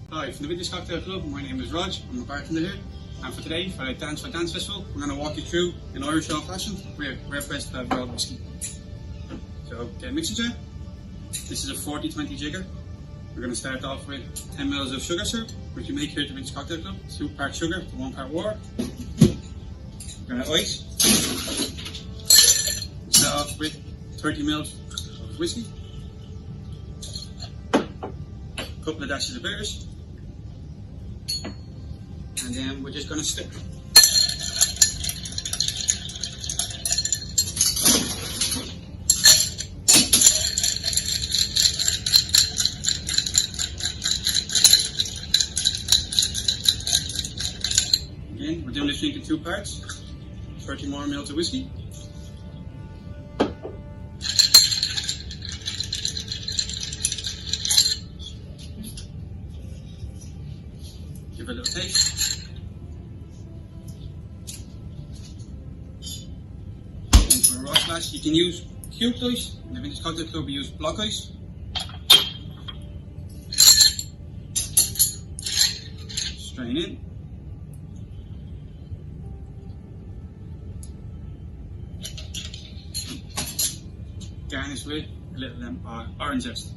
Hi, from the Vintage Cocktail Club, my name is Rog, I'm a bartender here, and for today, for the Dance Festival, we're going to walk you through, in Irish old fashioned, rare pressed barrel whiskey. So, get a mixing jar. This is a 40-20 jigger. We're going to start off with 10 ml of sugar syrup, which we make here at the Vintage Cocktail Club. 2 parts sugar to 1 part water. We're going to ice. Start off with 30 ml of whiskey. A couple of dashes of bitters. And then we're just going to stir. Again, we're doing this drink in 2 parts. 30 more ml of whiskey. Give it a little taste. You can use cubed ice. In the Vintage Cocktail Club we use block ice. Strain in. Garnish with a little orange zest.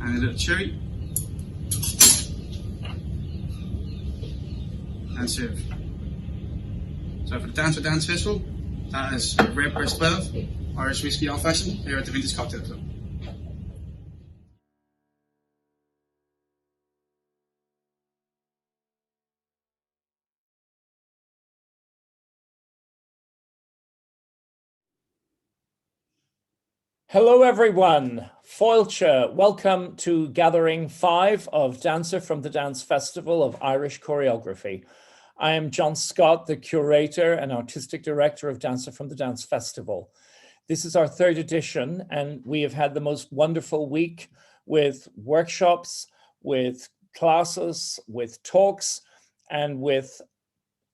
And a little cherry. And serve. So for the Dance Festival, that is Rare Press 12, Irish Whiskey Old Fashioned, here at the Vintage Cocktail Club. Hello everyone, Fáilte, welcome to Gathering 5 of Dancer from the Dance Festival of Irish Choreography. I am John Scott, the curator and artistic director of Dancer from the Dance Festival. This is our 3rd edition, and we have had the most wonderful week with workshops, with classes, with talks, and with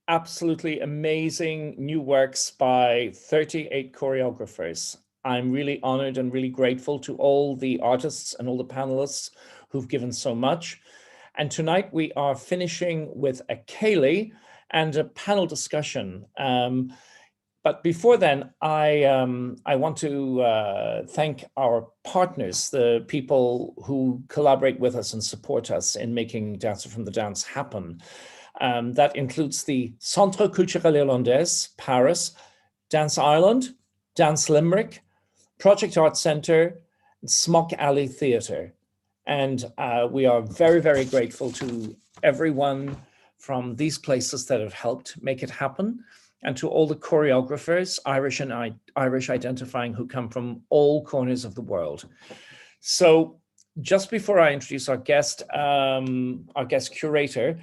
absolutely amazing new works by 38 choreographers. I'm really honored and really grateful to all the artists and all the panelists who've given so much. And tonight we are finishing with a Céilí and a panel discussion. But before then, I want to thank our partners, the people who collaborate with us and support us in making Dancer from the Dance happen. That includes the Centre Culturel Irlandais, Paris, Dance Ireland, Dance Limerick, Project Art Centre, and Smock Alley Theatre. And we are very, very grateful to everyone from these places that have helped make it happen, and to all the choreographers, Irish and Irish identifying, who come from all corners of the world. So just before I introduce our guest curator,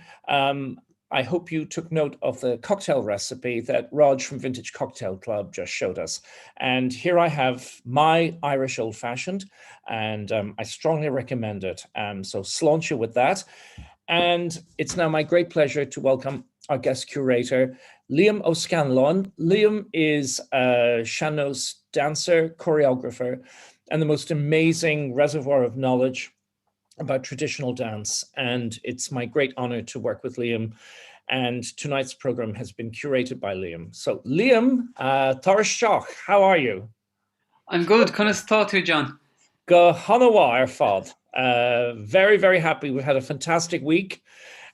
I hope you took note of the cocktail recipe that Rog from Vintage Cocktail Club just showed us. And here I have my Irish Old Fashioned, and I strongly recommend it. So sláinte with that. And it's now my great pleasure to welcome our guest curator, Liam O'Scanlon. Liam is a sean-nós dancer, choreographer, and the most amazing reservoir of knowledge about traditional dance. And it's my great honor to work with Liam. And tonight's program has been curated by Liam. So Liam, Tarshach, how are you? I'm good. Conas Tatu, John. Go Hanawa ar fad. Very, very happy. We had a fantastic week.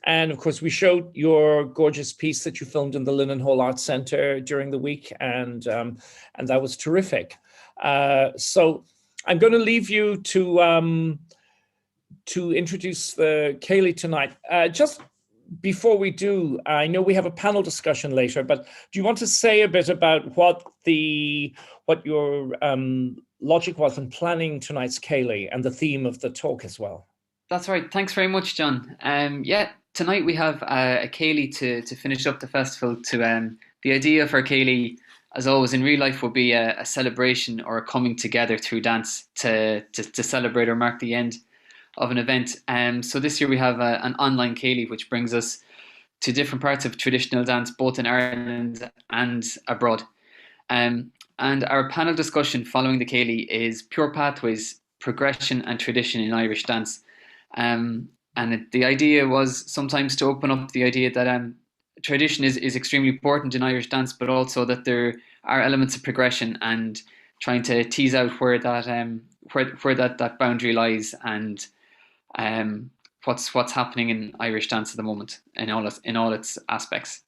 And of course, we showed your gorgeous piece that you filmed in the Linen Hall Arts Centre during the week. And that was terrific. So I'm going to leave you to introduce the Céilí tonight. Just before we do, I know we have a panel discussion later, but do you want to say a bit about what your logic was in planning tonight's Céilí and the theme of the talk as well? That's right. Thanks very much, John. Yeah, tonight we have a Céilí to finish up the festival. The idea for Céilí, as always in real life, will be a celebration or a coming together through dance to celebrate or mark the end of an event. So this year we have an online Céilí, which brings us to different parts of traditional dance, both in Ireland and abroad. And our panel discussion following the Céilí is Pure Pathways, Progression and Tradition in Irish Dance. The idea was sometimes to open up the idea that tradition is extremely important in Irish dance, but also that there are elements of progression, and trying to tease out where that boundary lies, and what's happening in Irish dance at the moment in all its aspects.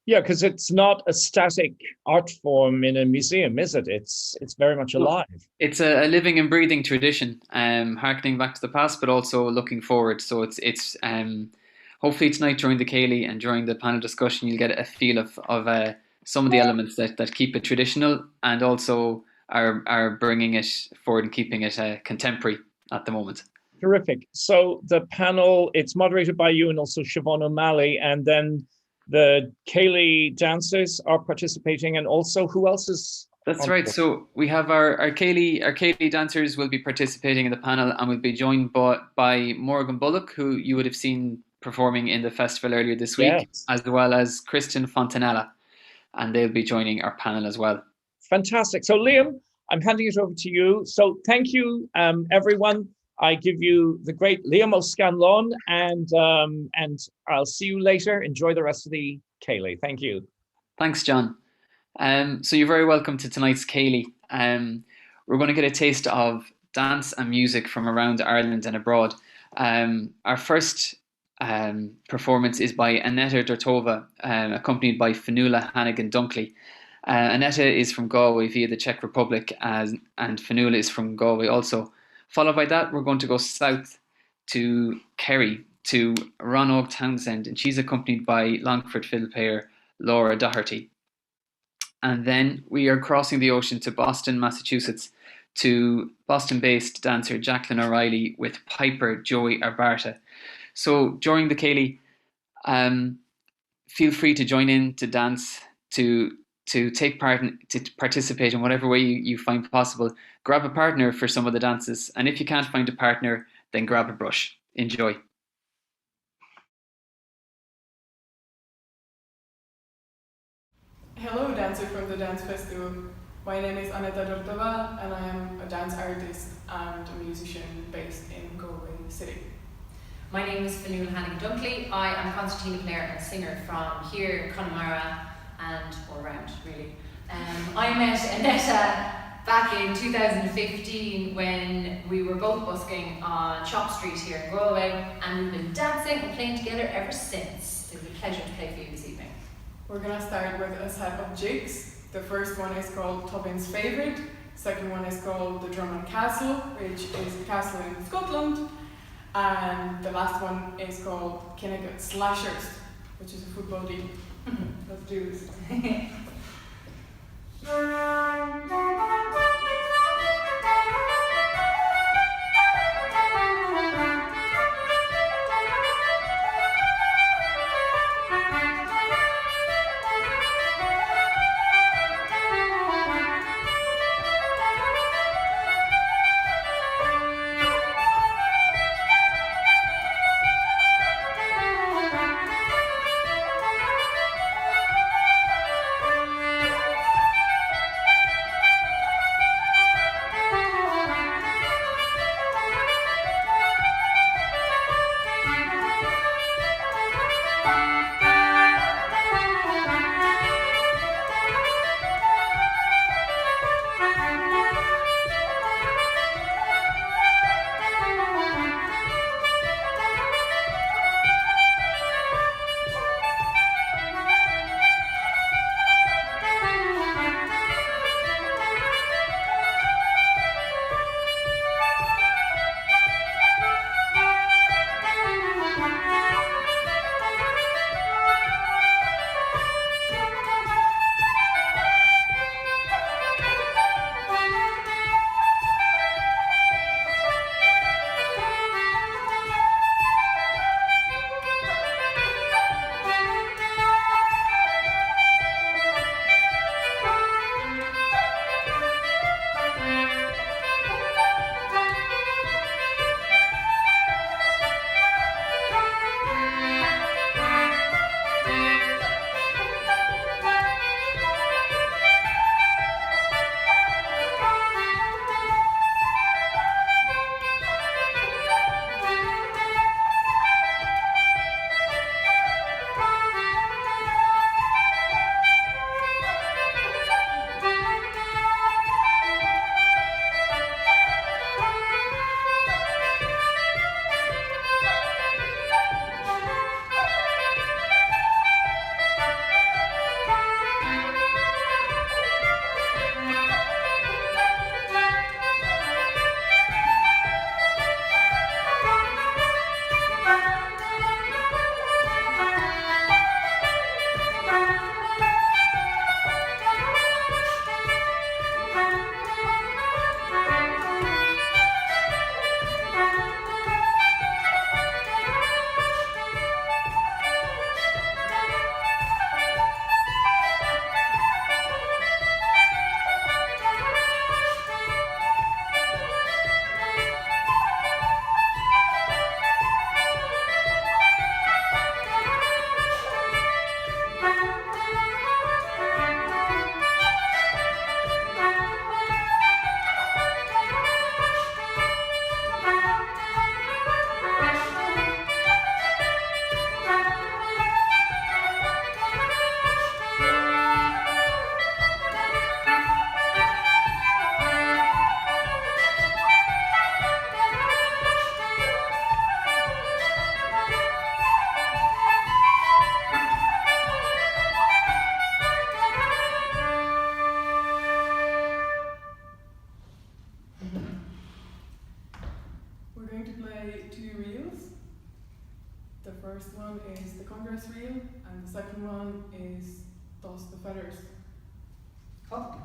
Yeah, because it's not a static art form in a museum, is it? It's very much alive. It's a living and breathing tradition, harkening back to the past, but also looking forward. So it's hopefully tonight during the Céilí and during the panel discussion, you'll get a feel of some of the elements that keep it traditional, and also are bringing it forward and keeping it contemporary at the moment. Terrific. So the panel, it's moderated by you and also Siobhán O'Malley, and then the Céilí dancers are participating, and also who else is? That's right. So we have our Céilí dancers will be participating in the panel, and we'll be joined by Morgan Bullock, who you would have seen performing in the festival earlier this week, yes, as well as Kristyn Fontanella, and they'll be joining our panel as well. Fantastic. So Liam, I'm handing it over to you. So thank you, everyone. I give you the great Liam O'Scanlon, and I'll see you later. Enjoy the rest of the Céilí. Thank you. Thanks, John. So you're very welcome to tonight's Céilí. We're going to get a taste of dance and music from around Ireland and abroad. Our first performance is by Aneta Dortová, accompanied by Fionnuala Hannigan-Dunkley. Aneta is from Galway via the Czech Republic, and Fionnuala is from Galway also. Followed by that, we're going to go south to Kerry, to Ranóg, Townsend, and she's accompanied by Longford fiddle player Laura Doherty. And then we are crossing the ocean to Boston, Massachusetts, to Boston-based dancer Jaclyn O'Riley with piper Joey Abarta. So during the Céilí, feel free to join in, to dance, to take part, to participate in whatever way you find possible. Grab a partner for some of the dances, and if you can't find a partner, then grab a brush. Enjoy. Hello, dancer from the Dance Festival. My name is Aneta Dortová, and I am a dance artist and a musician based in Galway City. My name is Fionnuala Hannigan-Dunkley. I am a concertina player and singer from here in Connemara and all around, really. I met Aneta back in 2015 when we were both busking on Chop Street here in Galway, and we've been dancing and playing together ever since. It's a pleasure to play for you this evening. We're going to start with a set of jigs. The first one is called Tubin's Favourite. Second one is called the Drummond Castle, which is a castle in Scotland. And the last one is called Kinnigat Slashers, which is a football team. Let's do this. first one is the Congress reel, and the second one is Toss the Feathers. Oh.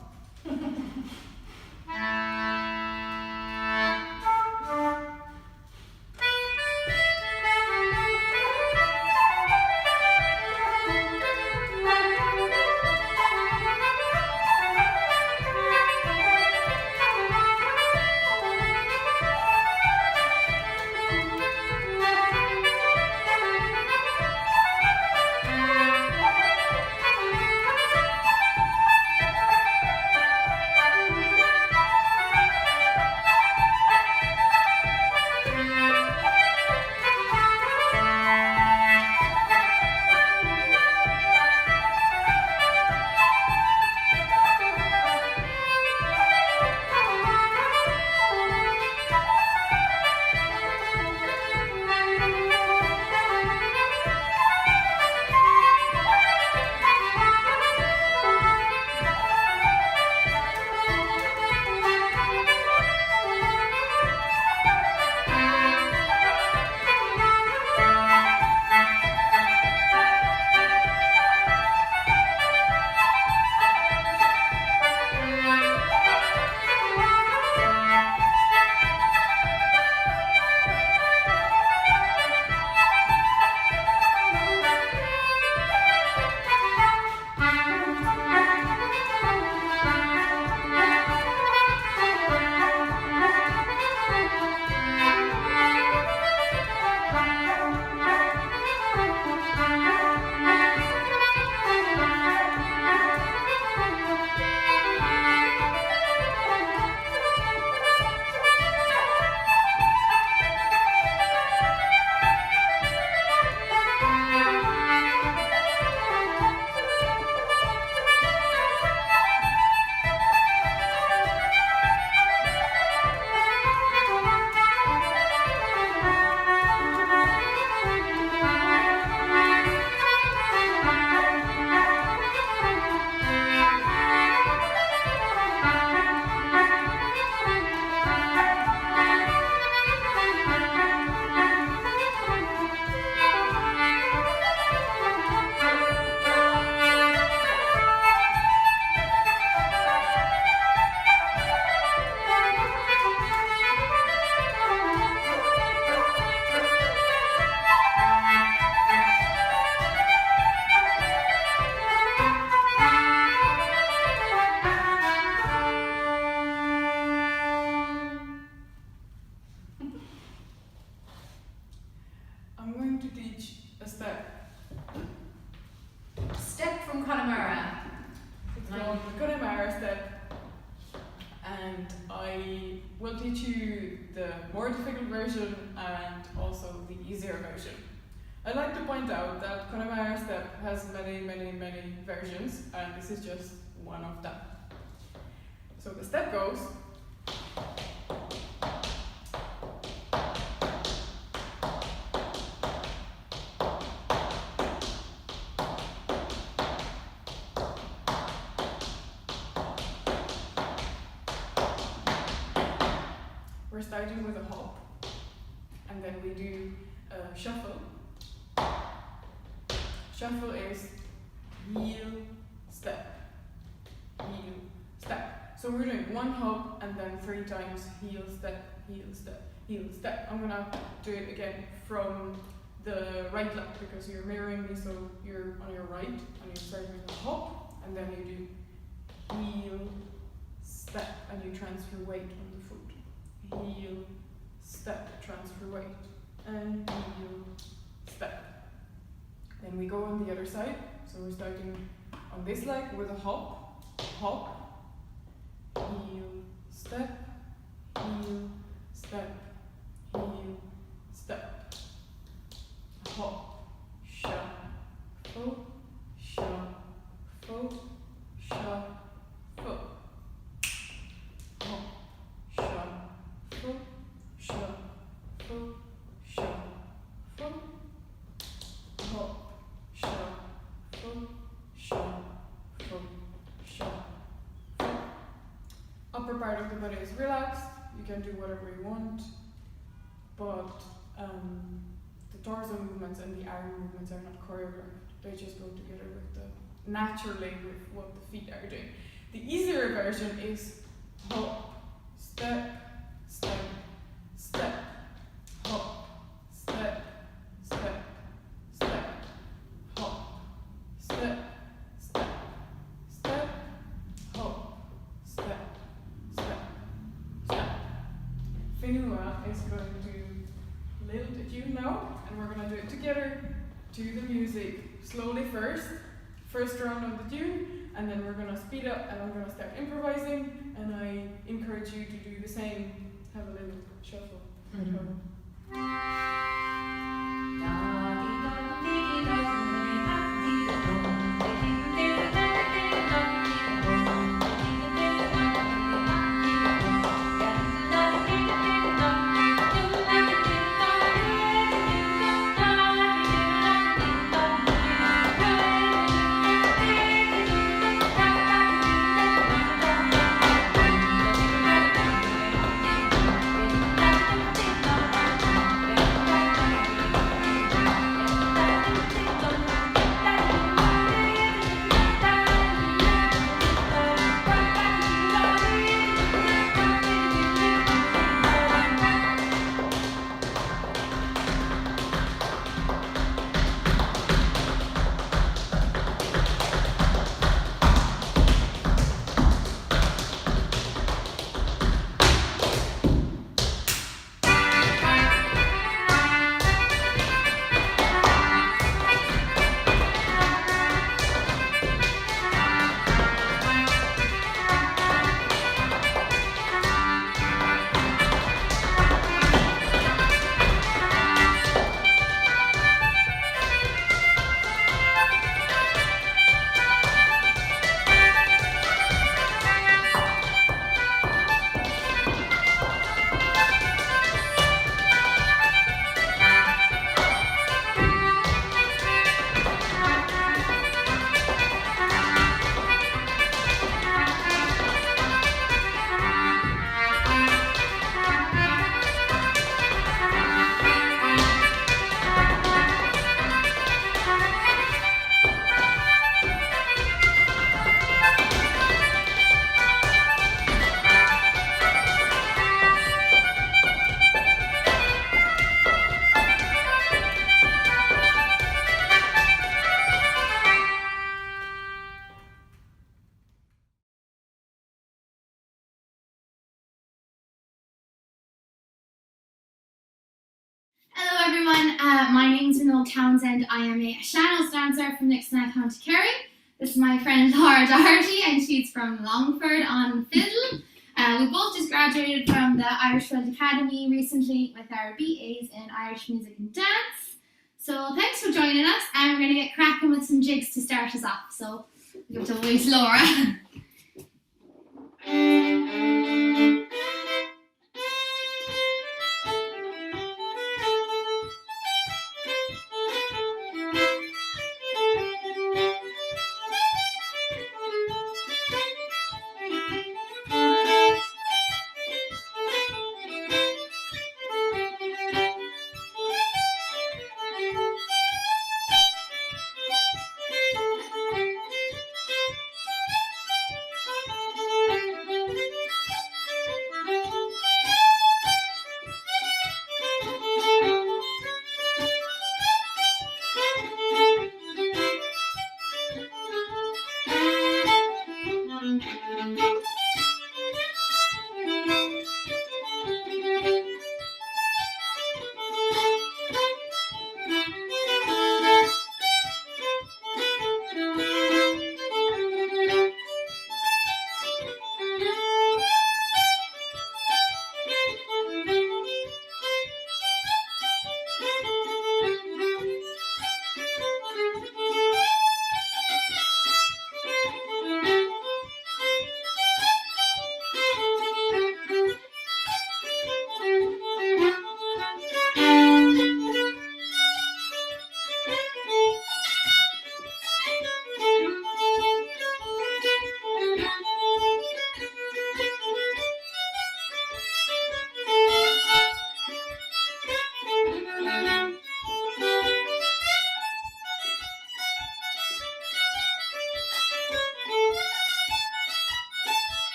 Step from Connemara. It's called the Connemara step, and I will teach you the more difficult version and also the easier version. I'd like to point out that Connemara step has many versions, and this is just one of them. So the step goes. We're starting with a hop, and then we do a shuffle. Shuffle is heel, step, heel, step. So we're doing one hop and then 3 times heel, step, heel, step, heel, step. I'm gonna do it again from the right leg because you're mirroring me, so you're on your right and you're starting with a hop, and then you do heel, step, and you transfer weight on the foot. Heel, step, transfer weight, and heel, step. Then we go on the other side, so we're starting on this leg with a hop, hop, heel, step, heel, step, heel, step, hop, shuffle, shuffle, shuffle, hop, shuffle, shuffle, shuffle, hop, shuffle, shuffle, shuffle. Upper part of the body is relaxed. You can do whatever you want, but the torso movements and the arm movements are not choreographed. They just go together naturally with what the feet are doing. The easier version is hop, step, step, step, hop, step, step, step, hop, step, step, step, hop, step, step, step. Fionnuala is going to lilt the tune now, and we're going to do it together to the music slowly first round of the tune, and then we're going to speed up and I'm going to start improvising, and I encourage you to do the same. Have a little shuffle. Hello everyone, my name is Ranóg Townsend. I am a sean-nós dancer from Nixon County, Kerry. This is my friend Laura Doherty, and she's from Longford on fiddle. We both just graduated from the Irish Field Academy recently with our BAs in Irish Music and Dance. So thanks for joining us, and we're going to get cracking with some jigs to start us off. So give it away to Laura.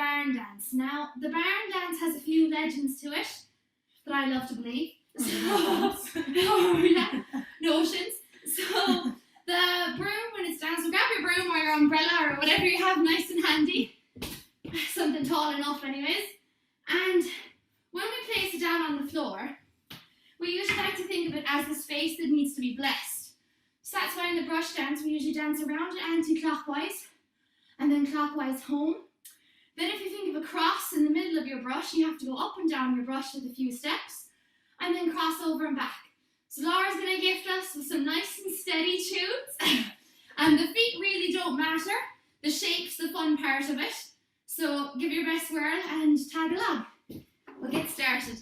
barn dance. Now, the barn dance has a few legends to it that I love to believe. Notions. So, the broom, when it's danced, so grab your broom or your umbrella or whatever you have nice and handy. Something tall enough anyways. And when we place it down on the floor, we usually like to think of it as the space that needs to be blessed. So that's why in the brush dance, we usually dance around it anti-clockwise and then clockwise home. Then if you think of a cross in the middle of your brush, you have to go up and down your brush with a few steps and then cross over and back. So Laura's going to gift us with some nice and steady tunes. And the feet really don't matter. The shape's the fun part of it. So give your best whirl and tag along. We'll get started.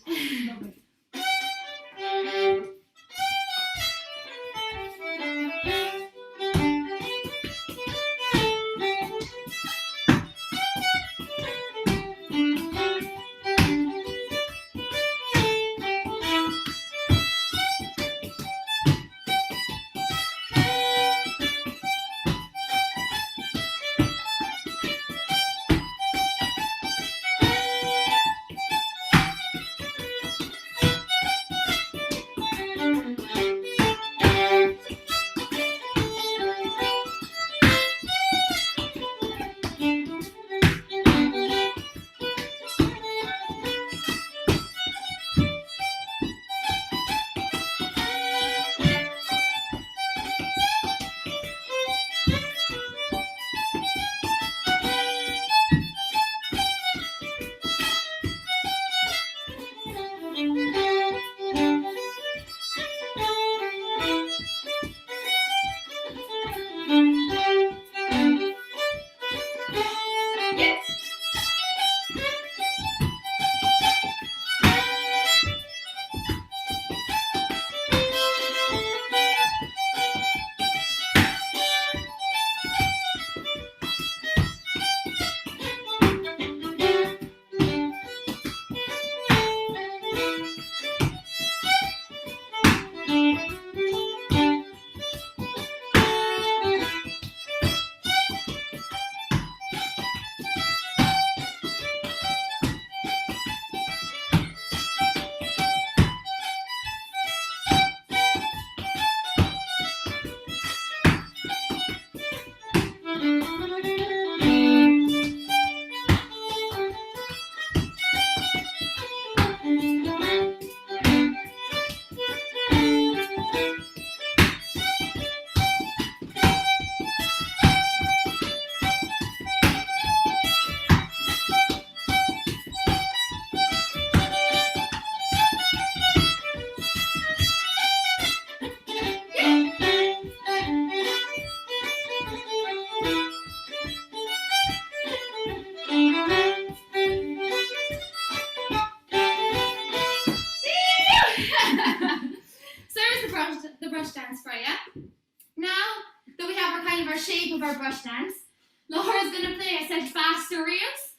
Laura's going to play a set of faster reels,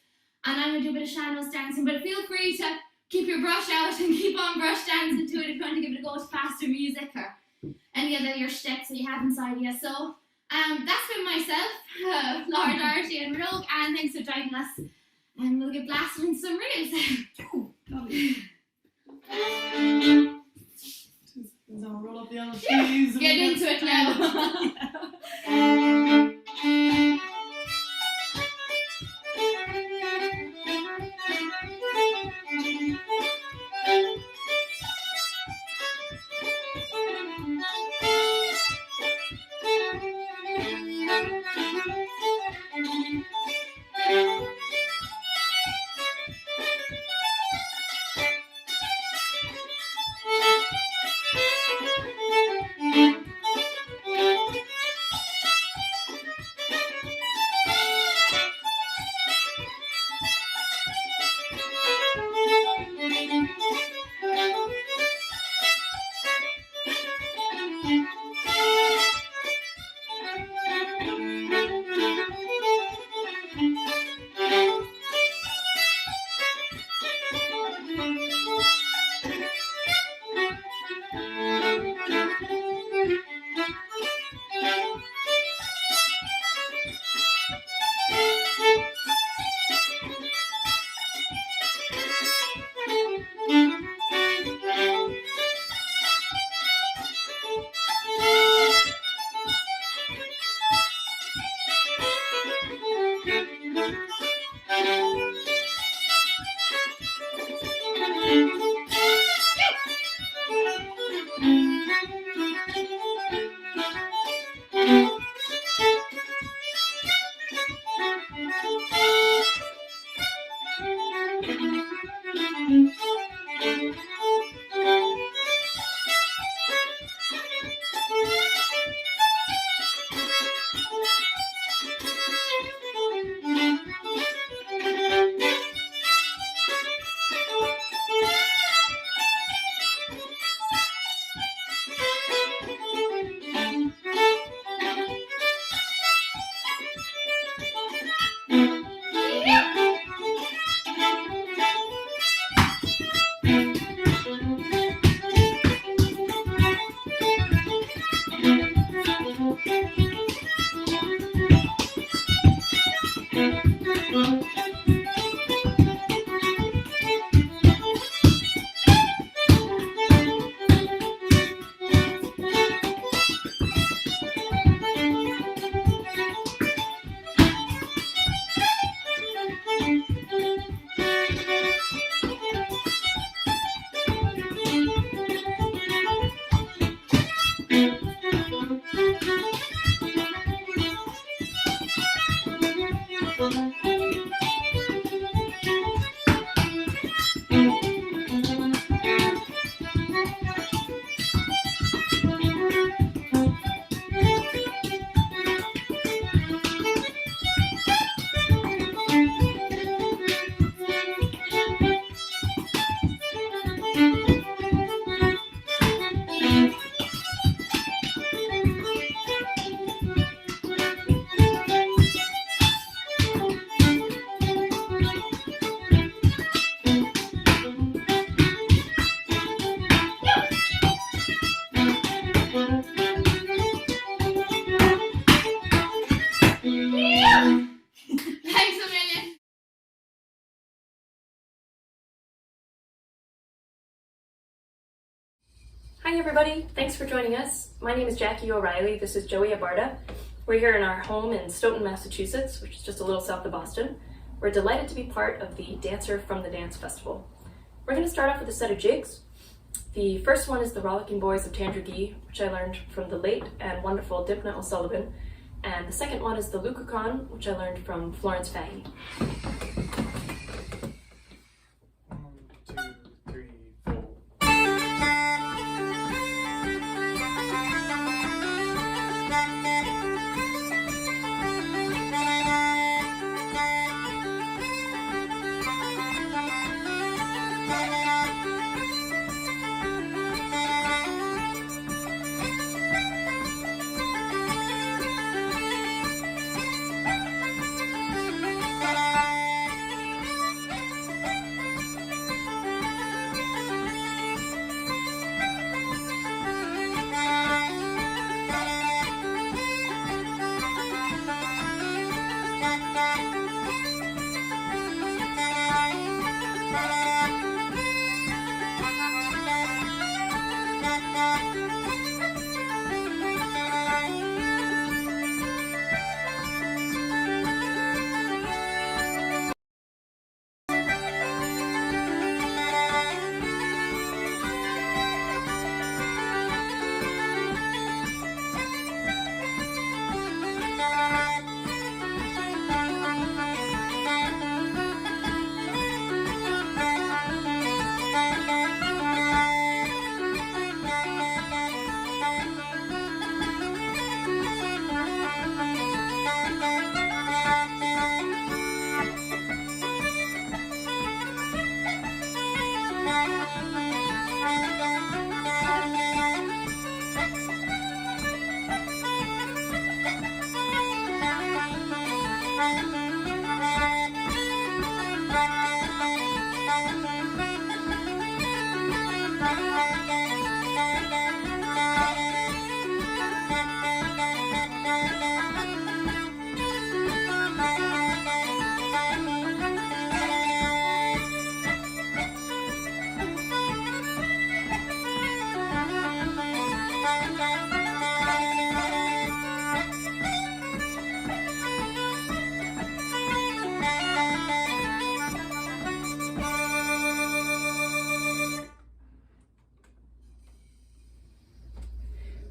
and I'm going to do a bit of sean-nós dancing, but feel free to keep your brush out and keep on brush dancing to it if you want to give it a go to faster music or any other your steps that you have inside you. So that's been myself, Laura, Doherty and Ranóg, and thanks for joining us, and we'll get blasted in some reels. Ooh, lovely. I'll roll up the other Yeah. sleeves. Get into it now. Hi everybody, thanks for joining us. My name is Jaclyn O'Riley, this is Joey Abarta. We're here in our home in Stoughton, Massachusetts, which is just a little south of Boston. We're delighted to be part of the Dancer from the Dance Festival. We're going to start off with a set of jigs. The first one is the Rollicking Boys of Tandragee, which I learned from the late and wonderful Dipna O'Sullivan. And the second one is the Lucacan, which I learned from Florence Fahey. 1, 2, 3, 4.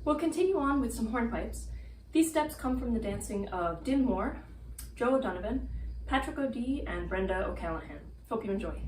We'll continue on with some hornpipes. These steps come from the dancing of Din Moore, Joe O'Donovan, Patrick O'Dea, and Brenda O'Callahan. Hope you enjoy.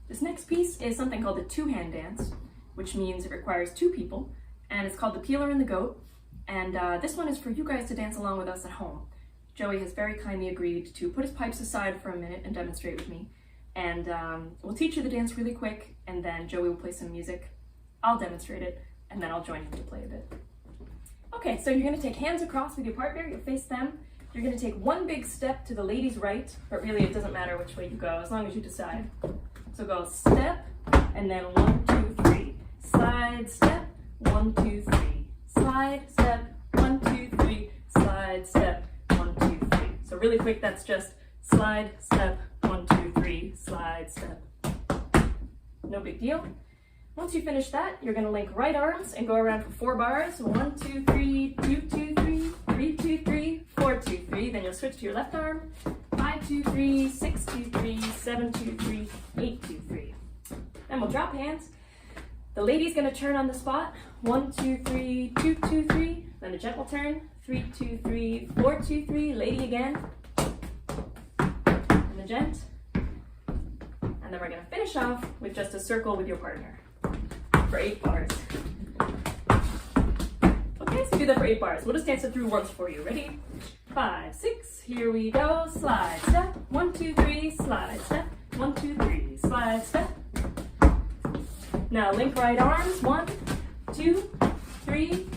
This next piece is something called the two-hand dance, which means it requires two people, and it's called the Peeler and the Goat. And this one is for you guys to dance along with us at home. Joey has very kindly agreed to put his pipes aside for a minute and demonstrate with me. And we'll teach you the dance really quick, and then Joey will play some music. I'll demonstrate it, and then I'll join him to play a bit. Okay, so you're going to take hands across with your partner, you'll face them, you're going to take one big step to the lady's right, but really it doesn't matter which way you go as long as you decide. So go step, and then 1, 2, 3. Slide, step, 1, 2, 3. Slide, step, 1, 2, 3. Slide, step, 1, 2, 3. So really quick, that's just slide, step, 1, 2, 3. Slide, step. No big deal. Once you finish that, you're going to link right arms and go around for 4 bars. 1, 2, 3, 2, 2, 3, 3, 2, 3, 4, 2, 3. Then you'll switch to your left arm. 5, 2, 3, 6, 2, 3, 7, 2, 3, 8, 2, 3. Then we'll drop hands. The lady's going to turn on the spot. 1, 2, 3, 2, 2, 3. Then a gentle turn. 3, 2, 3, 4, 2, 3. Lady again. And the gent. And then we're going to finish off with just a circle with your partner for 8 bars. Okay, so do that for 8 bars. We'll just dance it through once for you. Ready? 5, 6, here we go. Slide, step, 1, 2, 3, slide, step, 1, 2, 3, slide, step. Now link right arms, 1, 2, 3,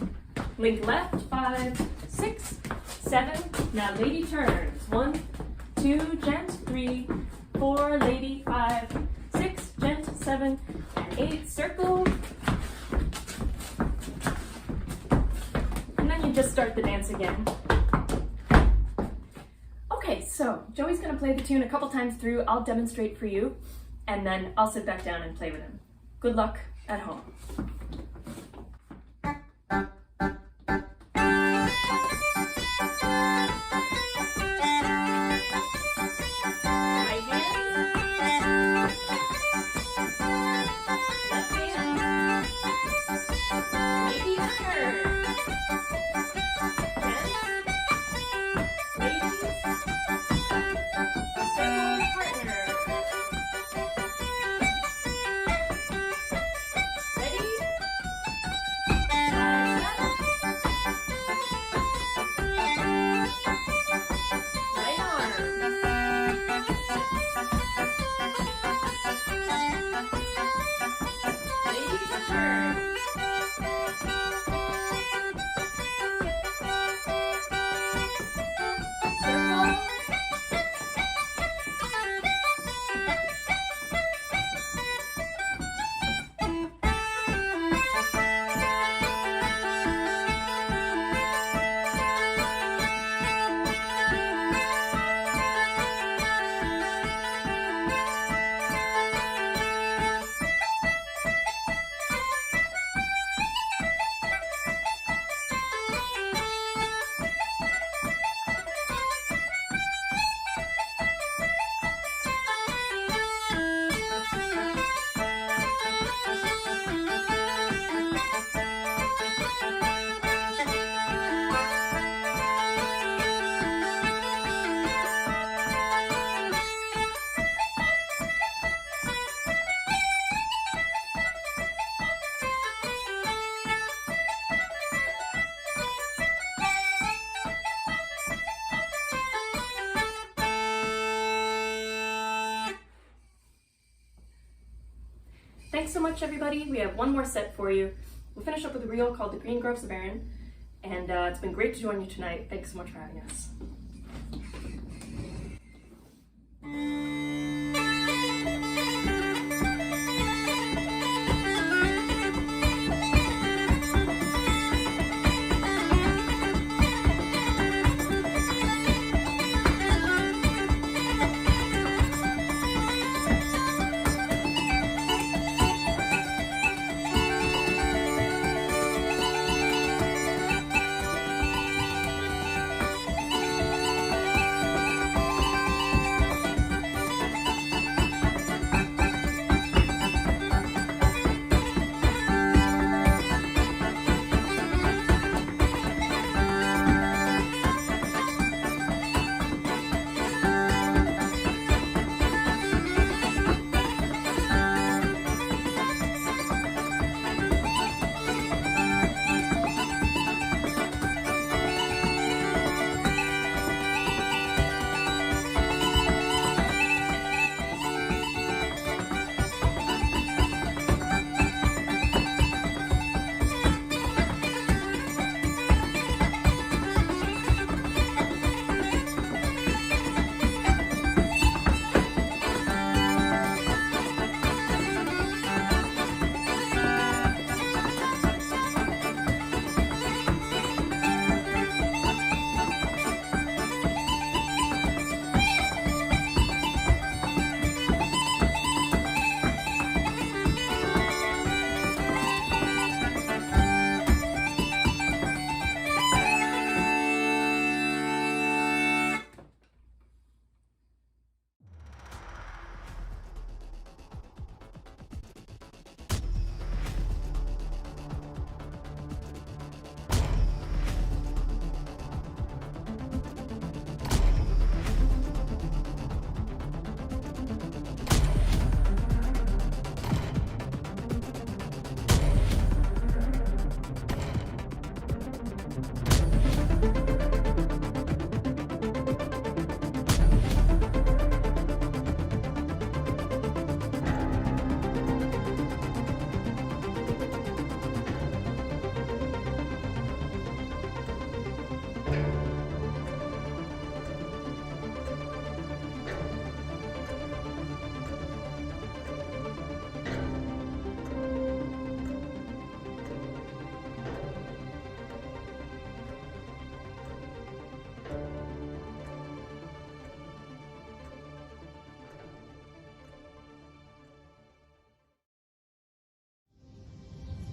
link left, 5, 6, 7. Now lady turns, 1, 2, gent, 3, 4, lady, 5, 6, gent, 7, and 8, circle. And then you just start the dance again. Okay, so Joey's gonna play the tune a couple times through. I'll demonstrate for you, and then I'll sit back down and play with him. Good luck at home. Thanks so much, everybody. We have one more set for you. We'll finish up with a reel called The Ghríofa Baron, and it's been great to join you tonight. Thanks so much for having us.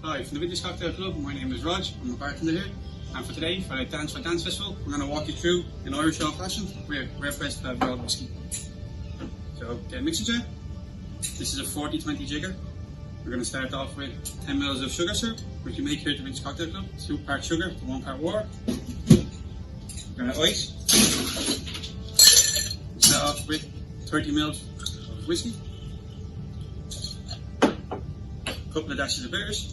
Hi, from the Vintage Cocktail Club, my name is Rog, I'm a bartender here, and for today, for the Dance Festival, we're going to walk you through, in Irish style fashion, we're pressed to have wild whiskey. So, get a mixing jar. This is a 40-20 jigger. We're going to start off with 10 ml of sugar syrup, which we make here at the Vintage Cocktail Club. 2 parts sugar to 1 part water. We're going to ice. Start off with 30 ml of whiskey. A couple of dashes of bitters.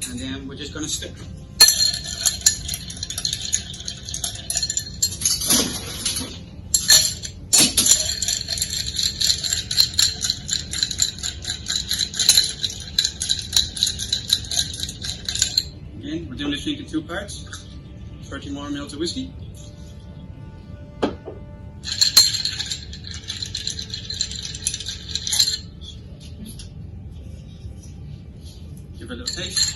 And then we're just going to stir. Again, we're doing this drink in 2 parts. 30 more ml of whiskey. Give it a little taste.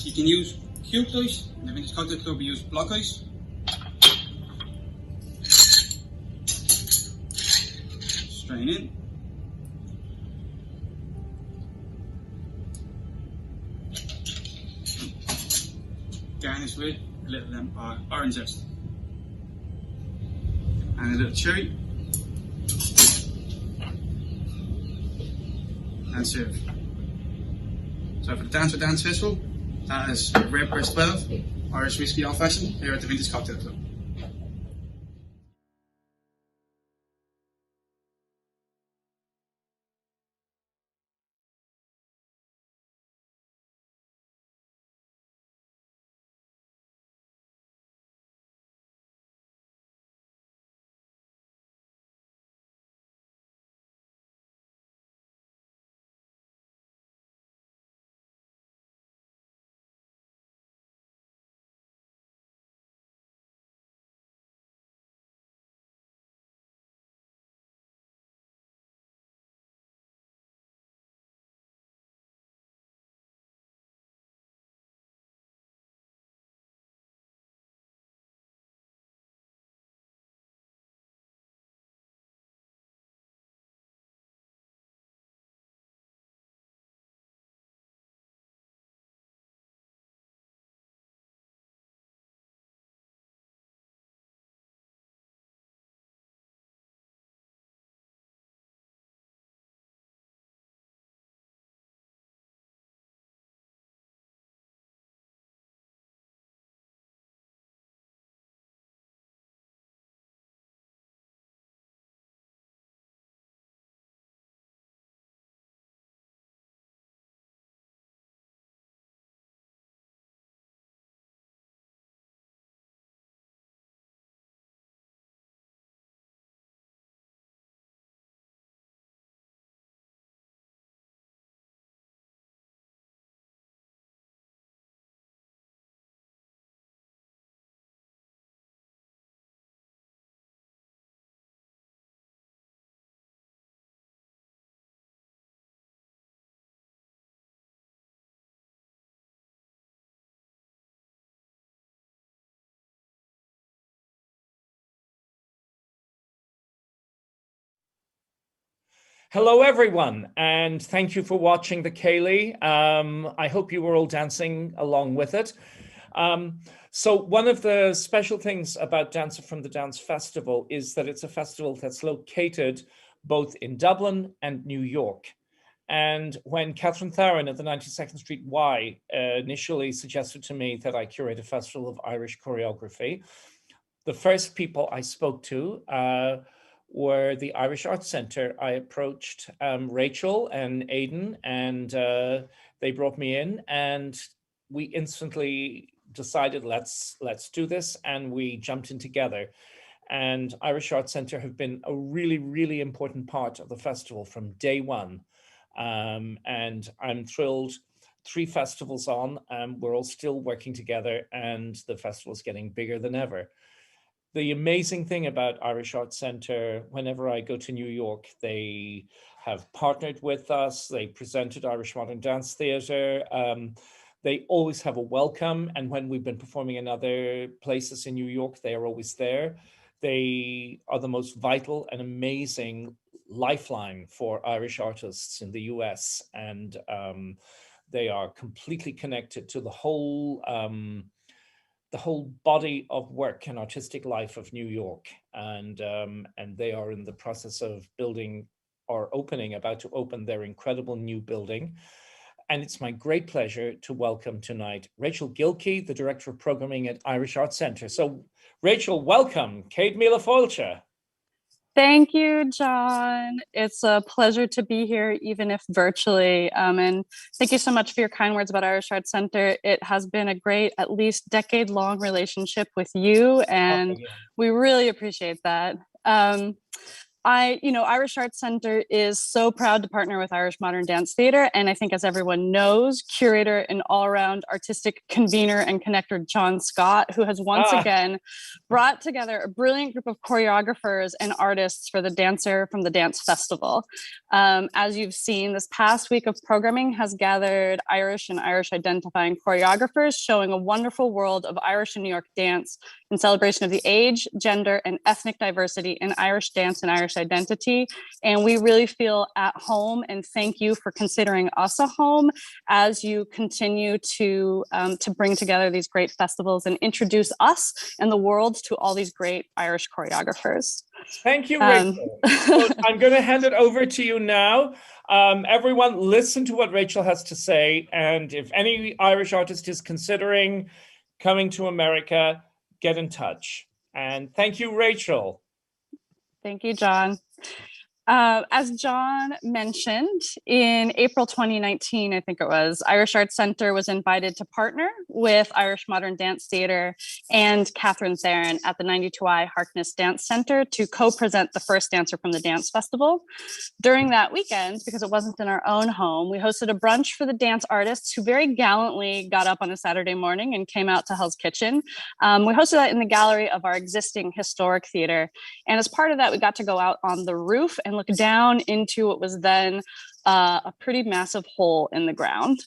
You can use cubed ice. In the Vintage Cocktail Club we use block ice. Strain in. Garnish with a little orange zest. And a little cherry. And serve. So for the Dance Festival, that is Rare Press 12, Irish Whiskey Old Fashioned, here at the Vintage Cocktail Club. Hello, everyone, and thank you for watching the Céilí. I hope you were all dancing along with it. So one of the special things about Dancer from the Dance Festival is that it's a festival that's located both in Dublin and New York. And when Catherine Tharan at the 92nd Street Y initially suggested to me that I curate a festival of Irish choreography, the first people I spoke to were the Irish Arts Centre. I approached Rachel and Aidan, and they brought me in, and we instantly decided let's do this, and we jumped in together. And Irish Arts Centre have been a really, really important part of the festival from day one. And I'm thrilled. 3 festivals on, we're all still working together, and the festival is getting bigger than ever. The amazing thing about Irish Arts Centre, whenever I go to New York, they have partnered with us. They presented Irish Modern Dance Theatre. They always have a welcome. And when we've been performing in other places in New York, they are always there. They are the most vital and amazing lifeline for Irish artists in the US, and they are completely connected to the whole body of work and artistic life of New York, and they are in the process of building or about to open their incredible new building. And it's my great pleasure to welcome tonight Rachel Gilkey, the Director of Programming at Irish Arts Centre. So Rachel, welcome. Céad míle fáilte. Thank you, John. It's a pleasure to be here, even if virtually. And thank you so much for your kind words about Irish Arts Centre. It has been a great, at least decade-long relationship with you, and we really appreciate that. Irish Arts Centre is so proud to partner with Irish Modern Dance Theatre, and I think, as everyone knows, curator and all-around artistic convener and connector John Scott, who has once again brought together a brilliant group of choreographers and artists for the Dancer from the Dance Festival. As you've seen, this past week of programming has gathered Irish and Irish-identifying choreographers showing a wonderful world of Irish and New York dance in celebration of the age, gender, and ethnic diversity in Irish dance and Irish identity. And we really feel at home, and thank you for considering us a home as you continue to bring together these great festivals and introduce us and the world to all these great Irish choreographers. Thank you, Rachel. So I'm going to hand it over to you now. Everyone, listen to what Rachel has to say. And if any Irish artist is considering coming to America, get in touch. And thank you, Rachel. Thank you, John. As John mentioned, in April 2019, I think it was, Irish Arts Centre was invited to partner with Irish Modern Dance Theatre and Catherine Theron at the 92I Harkness Dance Centre to co-present the first Dancer from the Dance Festival. During that weekend, because it wasn't in our own home, we hosted a brunch for the dance artists who very gallantly got up on a Saturday morning and came out to Hell's Kitchen. We hosted that in the gallery of our existing historic theatre. And as part of that, we got to go out on the roof and look down into what was then a pretty massive hole in the ground.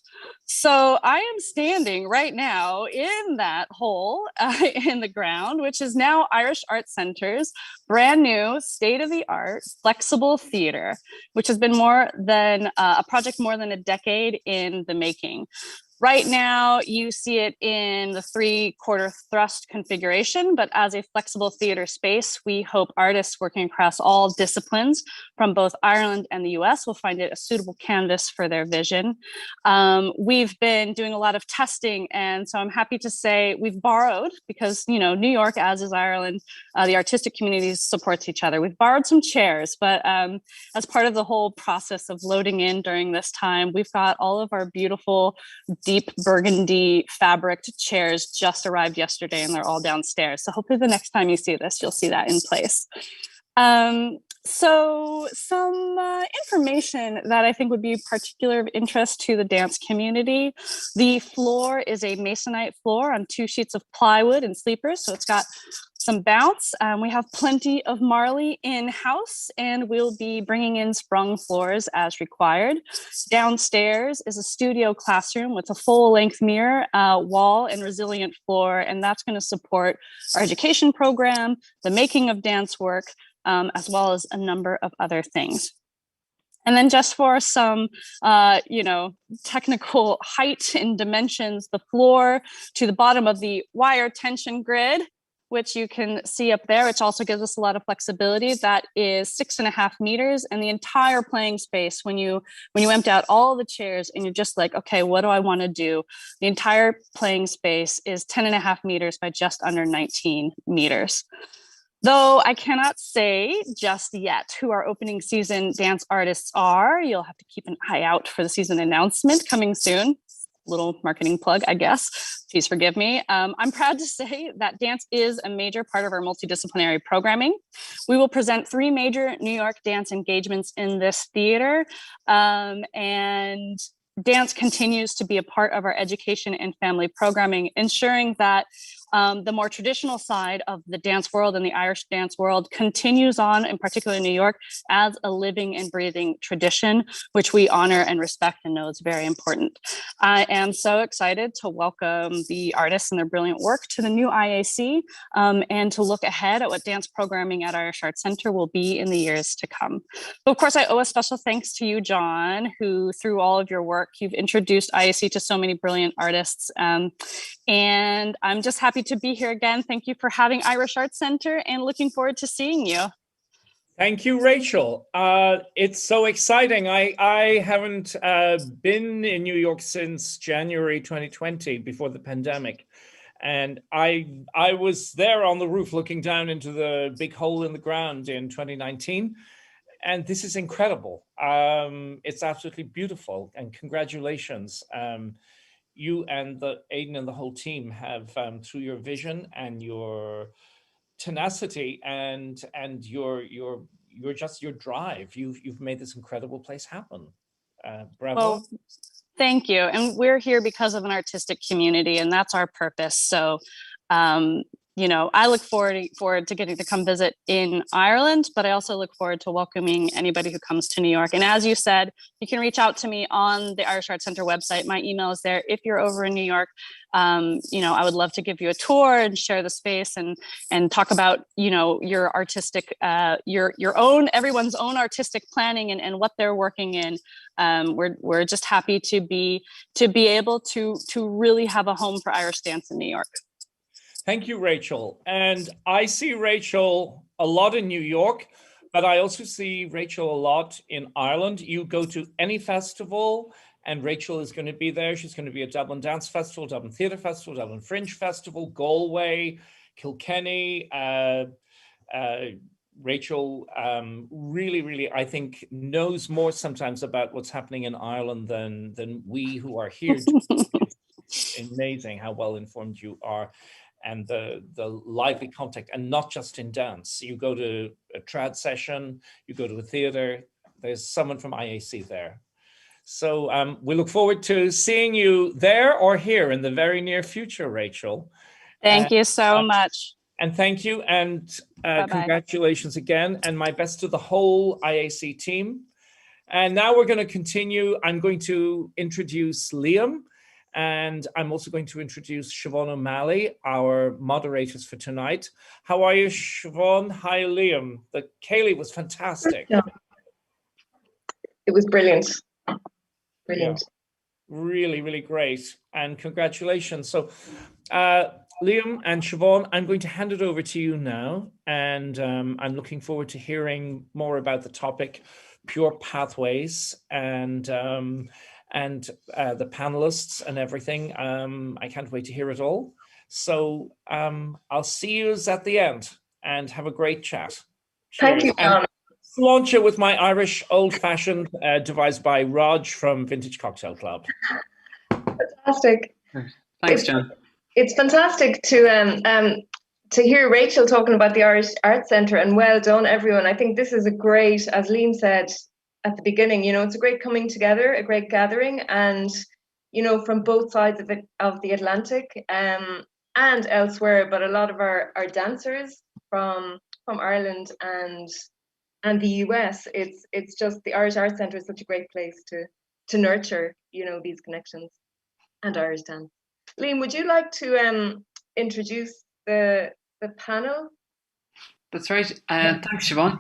So I am standing right now in that hole in the ground, which is now Irish Arts Centre's brand new state-of-the-art flexible theatre, which has been more than a project more than a decade in the making. Right now, you see it in the 3/4 thrust configuration, but as a flexible theater space, we hope artists working across all disciplines from both Ireland and the US will find it a suitable canvas for their vision. We've been doing a lot of testing, and so I'm happy to say we've borrowed, because New York, as is Ireland, the artistic communities supports each other. We've borrowed some chairs, but as part of the whole process of loading in during this time, we've got all of our beautiful deep burgundy fabric chairs just arrived yesterday, and they're all downstairs. So hopefully the next time you see this, you'll see that in place. So some information that I think would be particular of interest to the dance community. The floor is a masonite floor on 2 sheets of plywood and sleepers. So it's got some bounce. We have plenty of marley in-house, and we'll be bringing in sprung floors as required. Downstairs is a studio classroom with a full-length mirror, wall, and resilient floor, and that's going to support our education program, the making of dance work, as well as a number of other things. And then just for some, technical height and dimensions, the floor to the bottom of the wire tension grid, which you can see up there, which also gives us a lot of flexibility. That is 6.5 meters, and the entire playing space, when you empty out all the chairs and you're just like, okay, what do I want to do? The entire playing space is 10.5 meters by just under 19 meters. Though I cannot say just yet who our opening season dance artists are. You'll have to keep an eye out for the season announcement coming soon. Little marketing plug, I guess. Please forgive me. I'm proud to say that dance is a major part of our multidisciplinary programming. We will present 3 major New York dance engagements in this theater, and dance continues to be a part of our education and family programming, ensuring that the more traditional side of the dance world and the Irish dance world continues on, in particular in New York, as a living and breathing tradition, which we honor and respect and know is very important. I am so excited to welcome the artists and their brilliant work to the new IAC, and to look ahead at what dance programming at Irish Arts Centre will be in the years to come. But of course, I owe a special thanks to you, John, who through all of your work, you've introduced IAC to so many brilliant artists. And I'm just happy to be here again. Thank you for having Irish Arts Centre and looking forward to seeing you. Thank you, Rachel. It's so exciting. I haven't been in New York since January 2020, before the pandemic. And I was there on the roof looking down into the big hole in the ground in 2019. And this is incredible. It's absolutely beautiful. And congratulations. You and Aidan and the whole team have, through your vision and your tenacity and your drive, you've made this incredible place happen. Bravo. Well, thank you. And we're here because of an artistic community, and that's our purpose. So you know, I look forward to getting to come visit in Ireland, but I also look forward to welcoming anybody who comes to New York. And as you said, you can reach out to me on the Irish Arts Centre website. My email is there. If you're over in New York, you know, I would love to give you a tour and share the space and talk about, you know, your artistic, your own, everyone's own artistic planning and what they're working in. We're just happy to be able to really have a home for Irish dance in New York. Thank you, Rachel. And I see Rachel a lot in New York, but I also see Rachel a lot in Ireland. You go to any festival and Rachel is going to be there. She's going to be at Dublin Dance Festival, Dublin Theatre Festival, Dublin Fringe Festival, Galway, Kilkenny. Rachel really, I think, knows more sometimes about what's happening in Ireland than we who are here. It's amazing how well informed you are. And the lively contact, and not just in dance. You go to a trad session, you go to a theater, there's someone from IAC there. So we look forward to seeing you there or here in the very near future, Rachel. Thank you so much. And thank you, and congratulations again, and my best to the whole IAC team. And now we're going to continue. I'm going to introduce Liam. And I'm also going to introduce Siobhán O'Malley, our moderators for tonight. How are you, Siobhán? Hi, Liam. The Kaylee was fantastic. Yeah. It was brilliant. Brilliant. Yeah. Really great. And congratulations. So Liam and Siobhán, I'm going to hand it over to you now. And I'm looking forward to hearing more about the topic, Pure Pathways, and the panelists and everything. I can't wait to hear it all. So I'll see you at the end and have a great chat. Thank you, John. And launch it with my Irish old-fashioned devised by Rog from Vintage Cocktail Club. Fantastic. Thanks, John. It's fantastic to hear Rachel talking about the Irish Arts Centre, and well done, everyone. I think this is a great, as Liam said at the beginning, you know, it's a great coming together, a great gathering, and, you know, from both sides of the Atlantic and elsewhere, but a lot of our dancers from Ireland and the US. It's just the Irish Arts Centre is such a great place to nurture, you know, these connections and Irish dance. Liam, would you like to introduce the panel? That's right. Thanks, Siobhán.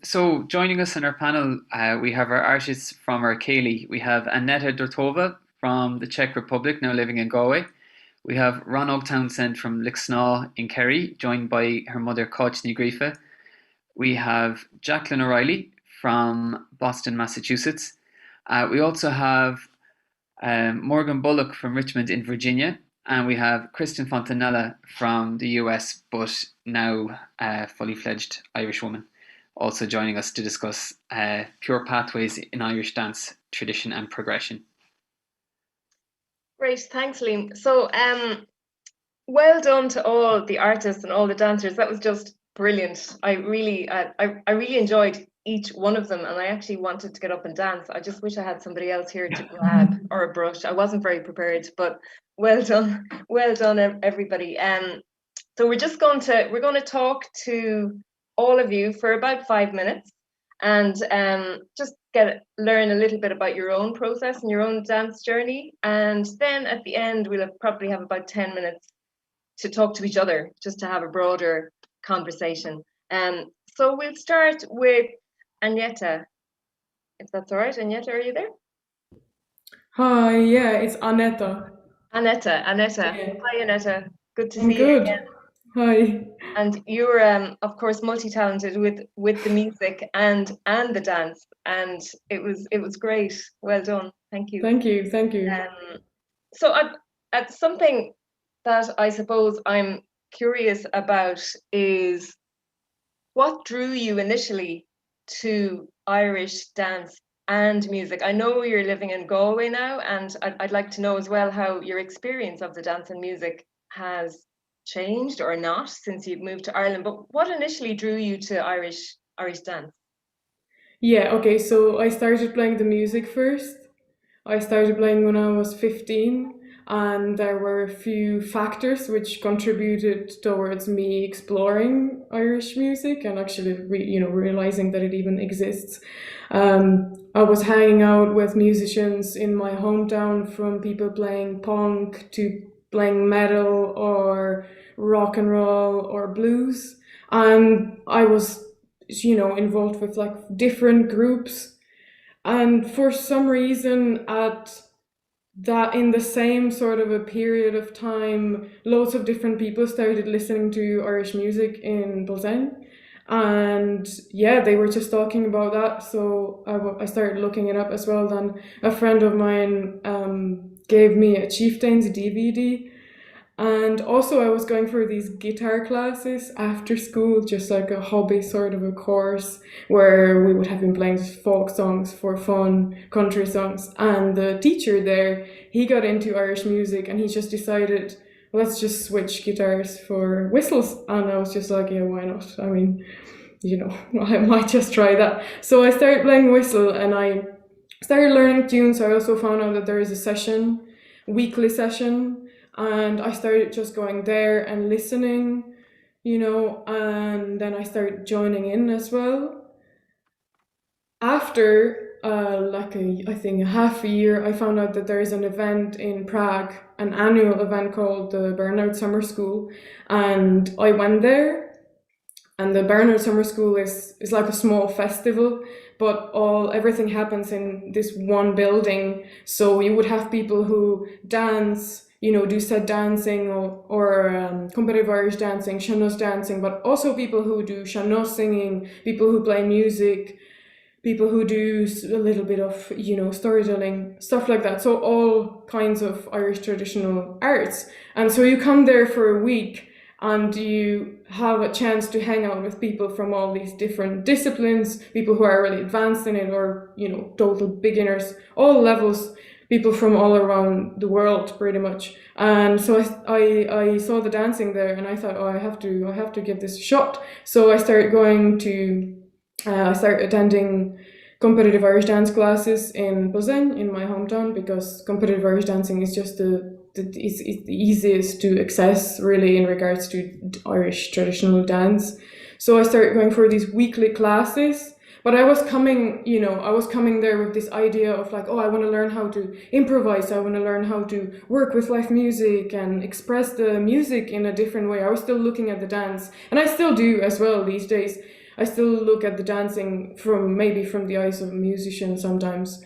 So joining us in our panel, we have our artists from our Céilí. We have Aneta Dortová from the Czech Republic, now living in Galway. We have Ranóg Townsend from Ghríofa in Kerry, joined by her mother, Cáit ní Ghríofa. We have Jaclyn O'Riley from Boston, Massachusetts. We also have Morgan Bullock from Richmond in Virginia. And we have Kristyn Fontanella from the US, but now a fully fledged Irish woman, also joining us to discuss pure pathways in Irish dance, tradition and progression. Great, thanks, Liam. So well done to all the artists and all the dancers. That was just brilliant. I really enjoyed each one of them, and I actually wanted to get up and dance. I just wish I had somebody else here to grab or a brush. I wasn't very prepared, but well done everybody. So we're going to talk to all of you for about 5 minutes, and just learn a little bit about your own process and your own dance journey, and then at the end we'll probably have about 10 minutes to talk to each other, just to have a broader conversation. So we'll start with Aneta, if that's all right. Aneta, are you there? Hi, yeah, it's Aneta. Aneta. Yeah. Hi, Aneta. Good to I'm see you good. again. Hi. And you're, of course, multi-talented with the music and the dance, and it was great. Well done. Thank you. Thank you. So something that I suppose I'm curious about is what drew you initially to Irish dance and music. I know you're living in Galway now, and I'd like to know as well how your experience of the dance and music has changed or not since you've moved to Ireland. But what initially drew you to Irish dance? Yeah, okay, so I started playing the music first. I started playing when I was 15, and there were a few factors which contributed towards me exploring Irish music and actually realizing that it even exists. I was hanging out with musicians in my hometown, from people playing punk to playing metal or rock and roll or blues, and I was involved with like different groups, and for some reason in the same sort of a period of time, loads of different people started listening to Irish music in Bolzane, and yeah, they were just talking about that, so I started looking it up as well. Then a friend of mine gave me a Chieftains DVD, and also I was going for these guitar classes after school, just like a hobby sort of a course where we would have been playing folk songs for fun, country songs, and the teacher there, he got into Irish music and he just decided, let's just switch guitars for whistles, and I was just like, yeah, why not? I mean, I might just try that. So I started playing whistle and I started learning tunes. I also found out that there is a weekly session, and I started just going there and listening, and then I started joining in as well. After I think a half a year, I found out that there is an event in Prague, an annual event called the Burnout Summer School, and I went there. And the Burnout Summer School is like a small festival, but everything happens in this one building. So you would have people who dance, do set dancing or competitive Irish dancing, sean-nós dancing, but also people who do sean-nós singing, people who play music, people who do a little bit of, storytelling, stuff like that. So all kinds of Irish traditional arts. And so you come there for a week and you have a chance to hang out with people from all these different disciplines, people who are really advanced in it or, total beginners, all levels, people from all around the world pretty much. And so I saw the dancing there and I thought, I have to give this a shot. So I started I started attending competitive Irish dance classes in Bolzane, in my hometown, because competitive Irish dancing is just it's the easiest to access really in regards to Irish traditional dance. So I started going for these weekly classes, but I was coming there with this idea of like, I want to learn how to improvise, I want to learn how to work with live music and express the music in a different way. I was still looking at the dance, and I still do as well these days. I still look at the dancing from the eyes of a musician sometimes.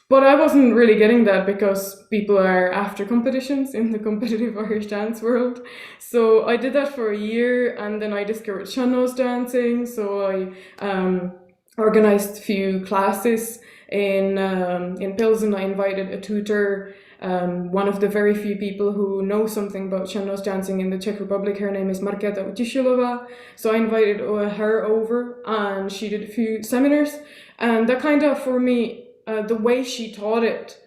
But I wasn't really getting that because people are after competitions in the competitive Irish dance world. So I did that for a year, and then I discovered sean-nós dancing. So I organized a few classes in Pilsen. I invited a tutor, one of the very few people who know something about sean-nós dancing in the Czech Republic. Her name is Aneta Dortová. So I invited her over, and she did a few seminars, and that kind of, for me, the way she taught it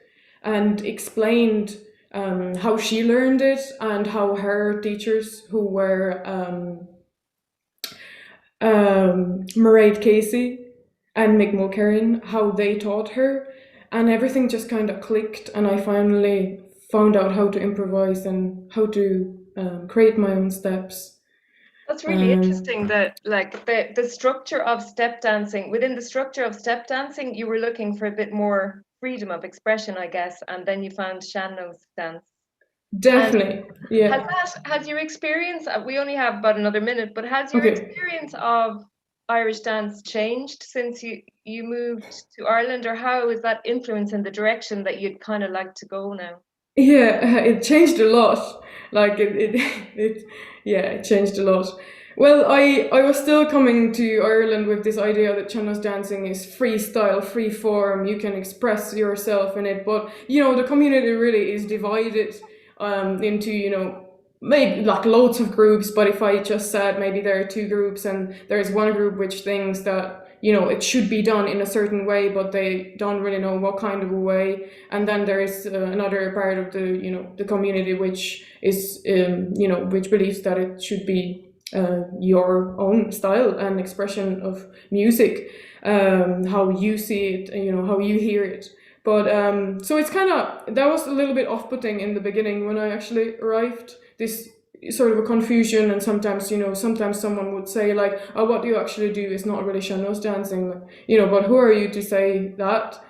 and explained how she learned it and how her teachers who were Mairead Casey and Mick Mulcairn, how they taught her, and everything just kind of clicked, and I finally found out how to improvise and how to create my own steps. That's really interesting that like the structure of step dancing, within the structure of step dancing, you were looking for a bit more freedom of expression, I guess, and then you found sean-nós dance. Definitely, yeah. Has your experience, we only have about another minute, but has your experience of Irish dance changed since you moved to Ireland, or how is that influencing the direction that you'd kind of like to go now? Yeah, it changed a lot. Like it changed a lot. Well, I was still coming to Ireland with this idea that sean-nós dancing is freestyle, free form, you can express yourself in it, but the community really is divided into maybe like loads of groups, but if I just said maybe there are two groups and there's one group which thinks that it should be done in a certain way, but they don't really know what kind of a way. And then there is another part of the community which is which believes that it should be your own style and expression of music, how you see it, how you hear it. But so it's that was a little bit off-putting in the beginning when I actually arrived. This sort of a confusion, and sometimes someone would say like, oh, what you actually do is not really sean-nós dancing, but who are you to say that?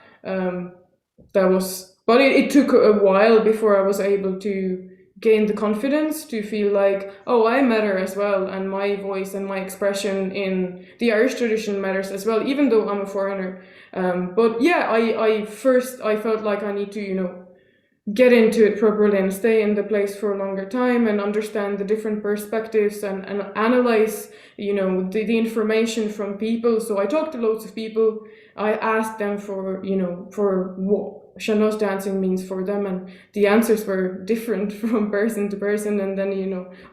But it took a while before I was able to gain the confidence to feel like, oh, I matter as well, and my voice and my expression in the Irish tradition matters as well, even though I'm a foreigner. But yeah, I felt like I need to get into it properly and stay in the place for a longer time and understand the different perspectives and analyze the information from people. So I talked to loads of people. I asked them for what sean-nós dancing means for them, and the answers were different from person to person. And then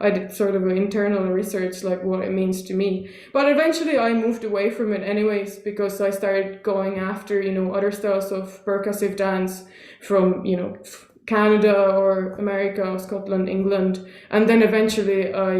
I did sort of an internal research, like what it means to me. But eventually I moved away from it anyways, because I started going after other styles of percussive dance from Canada or America or Scotland, England, and then eventually I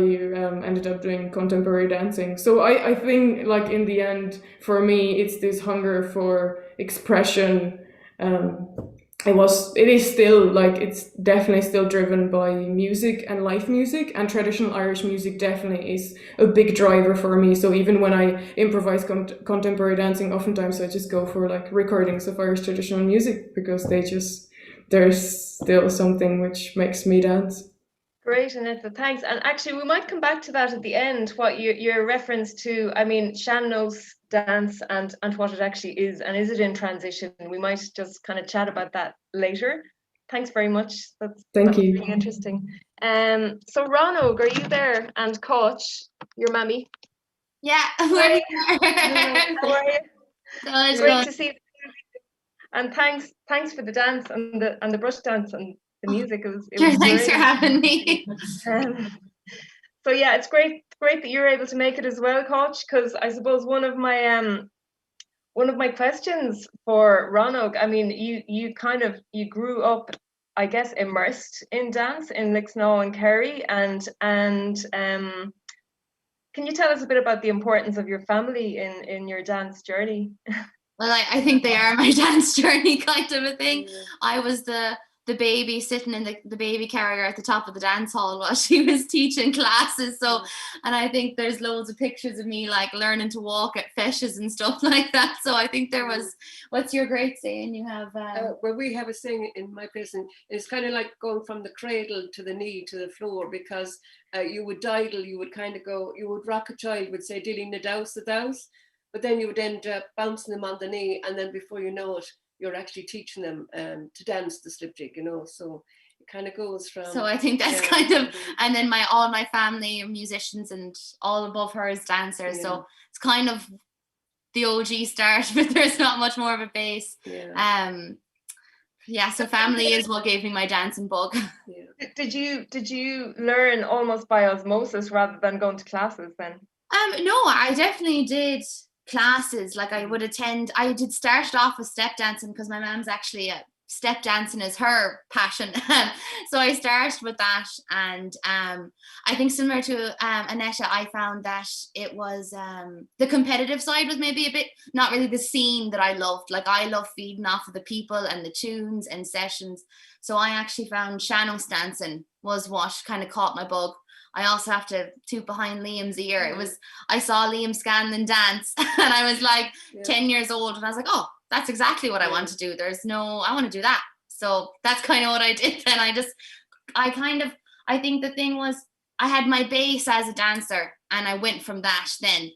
ended up doing contemporary dancing. So I think like in the end for me it's this hunger for expression. It is still like, it's definitely still driven by music and live music, and traditional Irish music definitely is a big driver for me. So even when I improvise contemporary dancing, oftentimes I just go for like recordings of Irish traditional music, because there's still something which makes me dance. Great, Aneta, thanks. And actually, we might come back to that at the end, what your reference to, sean-nós dance and what it actually is, and is it in transition? We might just kind of chat about that later. Thanks very much. Thank you. Really interesting. So Ranóg, are you there? And Cáit, your mammy? Yeah. How are you? Good. Great to see you. And thanks for the dance and the brush dance and the music. It was Thanks great. for having me. So yeah, it's great that you're able to make it as well, Cáit, because I suppose one of my questions for Ranóg, you grew up, I guess, immersed in dance in Lixnaw and Kerry, and can you tell us a bit about the importance of your family in your dance journey? Well, I think they are my dance journey kind of a thing. Yeah. I was the baby sitting in the baby carrier at the top of the dance hall while she was teaching classes. So, and I think there's loads of pictures of me like learning to walk at feshes and stuff like that. So I think there was, what's your great saying you have? Well, we have a saying in my place, and it's kind of like going from the cradle to the knee to the floor, because you would didle, you would kind of go, you would rock a child, would say, dilly na douse the douse. But then you would end up bouncing them on the knee, and then before you know it, you're actually teaching them to dance the slip jig, so it kind of goes from. So I think that's kind of, and then all my family are musicians, and all above her is dancers. Yeah. So it's kind of the OG start, but there's not much more of a base. Yeah. So family is what gave me my dancing bug. Yeah. Did you learn almost by osmosis rather than going to classes then? No, I definitely did classes. Like I did start off with step dancing because my mom's actually a step dancing is her passion. So I started with that, and I think similar to Aneta, I found that it was the competitive side was maybe a bit, not really the scene that I loved. Like I love feeding off of the people and the tunes and sessions. So I actually found sean-nós dancing was what kind of caught my bug. I also have to toot behind Liam's ear. It was, I saw Liam Scanlon dance and I was like 10 years old, and I was like, oh, that's exactly what I want to do. I want to do that. So that's kind of what I did then. I think the thing was I had my base as a dancer, and I went from that then.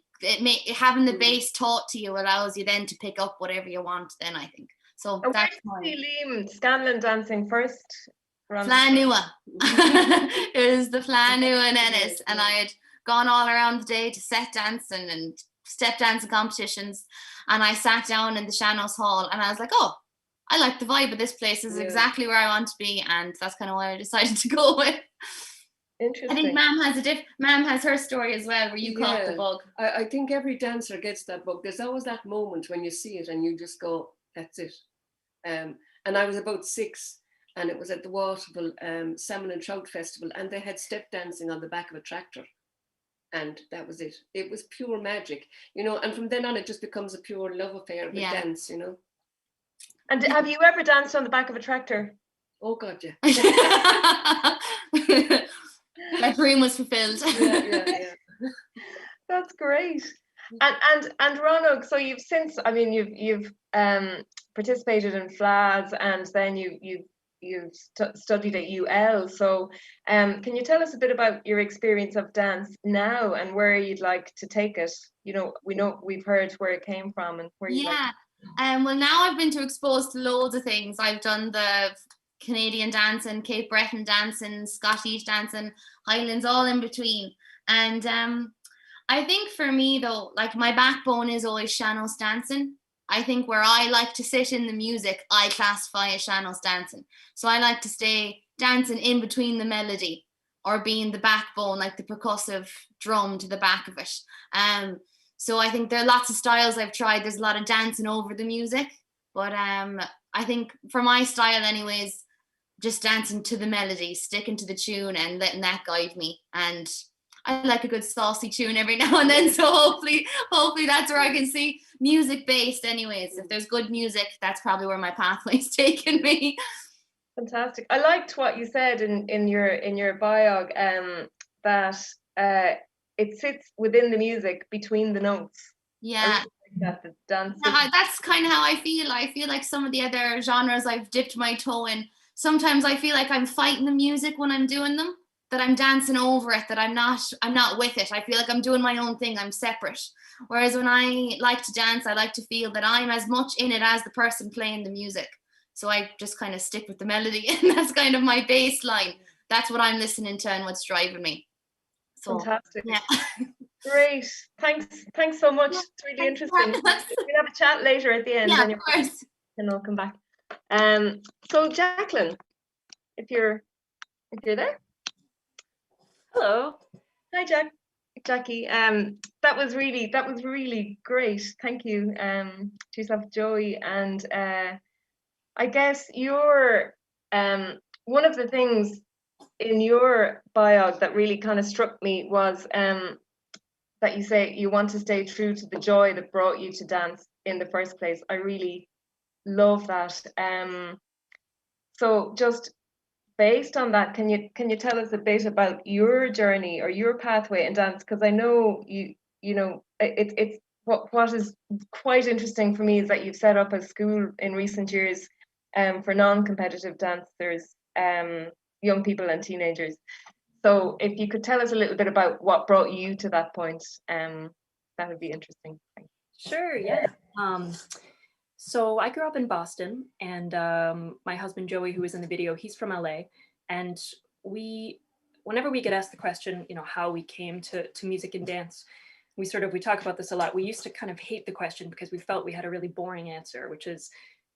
Having the base taught to you allows you then to pick up whatever you want then, I think. So that's where did you see Liam Scanlon dancing first? Fionnuala. It was the Fionnuala in Ennis, and I had gone all around the day to set dancing and step dancing competitions, and I sat down in the sean-nós hall and I was like, oh, I like the vibe of this place. This is exactly where I want to be, and that's kind of why I decided to go with. Interesting. I think Mam has her story as well, where you caught the bug. I think every dancer gets that bug. There's always that moment when you see it and you just go, that's it. And I was about 6, and it was at the Waterville Salmon and Trout Festival, and they had step dancing on the back of a tractor. And that was it. It was pure magic, you know, and from then on it just becomes a pure love affair with dance, you know. And have you ever danced on the back of a tractor? Oh God, yeah. My dream was fulfilled. Yeah. That's great. And Ranóg, so you've since, I mean, you've participated in FLADs, and then you've studied at UL. So can you tell us a bit about your experience of dance now and where you'd like to take it? You know, we've heard where it came from and where you like. Well, now I've been exposed to loads of things. I've done the Canadian dancing, Cape Breton dancing, Scottish dancing, Highlands, all in between. And I think for me though, like my backbone is always sean-nós dancing. I think where I like to sit in the music, I classify as sean-nós dancing. So I like to stay dancing in between the melody, or being the backbone, like the percussive drum to the back of it. So I think there are lots of styles I've tried. There's a lot of dancing over the music, but I think for my style anyways, just dancing to the melody, sticking to the tune and letting that guide me. And I like a good saucy tune every now and then, so hopefully that's where I can see music based anyways. If there's good music, that's probably where my pathway's taken me. Fantastic. I liked what you said in your biog, that it sits within the music between the notes. Yeah. That the dance. That's kind of how I feel. I feel like some of the other genres I've dipped my toe in, sometimes I feel like I'm fighting the music when I'm doing them, that I'm dancing over it, that I'm not with it. I feel like I'm doing my own thing, I'm separate. Whereas when I like to dance, I like to feel that I'm as much in it as the person playing the music. So I just kind of stick with the melody, and that's kind of my baseline. That's what I'm listening to and what's driving me. So, fantastic. Yeah. Great. Thanks so much. It's really interesting. We'll have a chat later at the end. Yeah, of course. And I'll come back. So Jaclyn, if you're there. Hello. Hi, Jackie. That was really great. Thank you to yourself, Joey. And I guess you're one of the things in your bio that really kind of struck me was that you say you want to stay true to the joy that brought you to dance in the first place. I really love that. So just based on that, can you tell us a bit about your journey or your pathway in dance? Because I know you know it's what is quite interesting for me is that you've set up a school in recent years for non-competitive dancers, young people and teenagers. So if you could tell us a little bit about what brought you to that point, that would be interesting. Sure, yeah. So I grew up in Boston, and my husband Joey, who is in the video, he's from LA. And whenever we get asked the question, you know, how we came to music and dance, we talk about this a lot. We used to kind of hate the question because we felt we had a really boring answer, which is,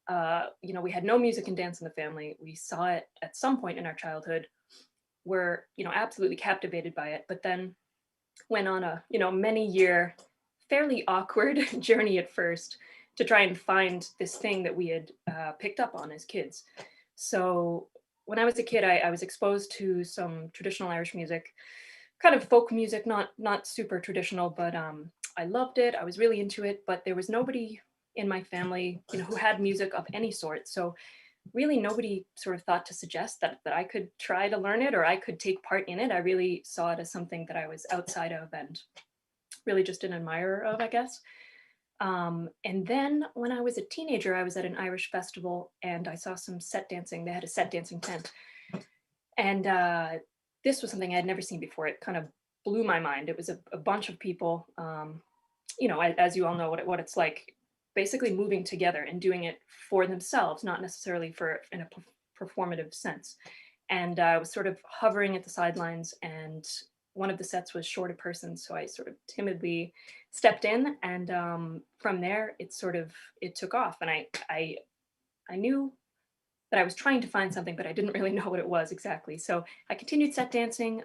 you know, we had no music and dance in the family. We saw it at some point in our childhood. We're, you know, absolutely captivated by it, but then went on a, you know, many-year, fairly awkward journey at first to try and find this thing that we had picked up on as kids. So when I was a kid, I was exposed to some traditional Irish music, kind of folk music, not super traditional, but I loved it. I was really into it, but there was nobody in my family, who had music of any sort. So really nobody sort of thought to suggest that I could try to learn it or I could take part in it. I really saw it as something that I was outside of and really just an admirer of, I guess. And then when I was a teenager, I was at an Irish festival and I saw some set dancing. They had a set dancing tent. And this was something I had never seen before. It kind of blew my mind. It was a bunch of people, as you all know what it's like, basically moving together and doing it for themselves, not necessarily in a performative sense. And I was sort of hovering at the sidelines, and one of the sets was short a person, so I sort of timidly stepped in, and from there it took off. And I knew that I was trying to find something, but I didn't really know what it was exactly. So I continued set dancing.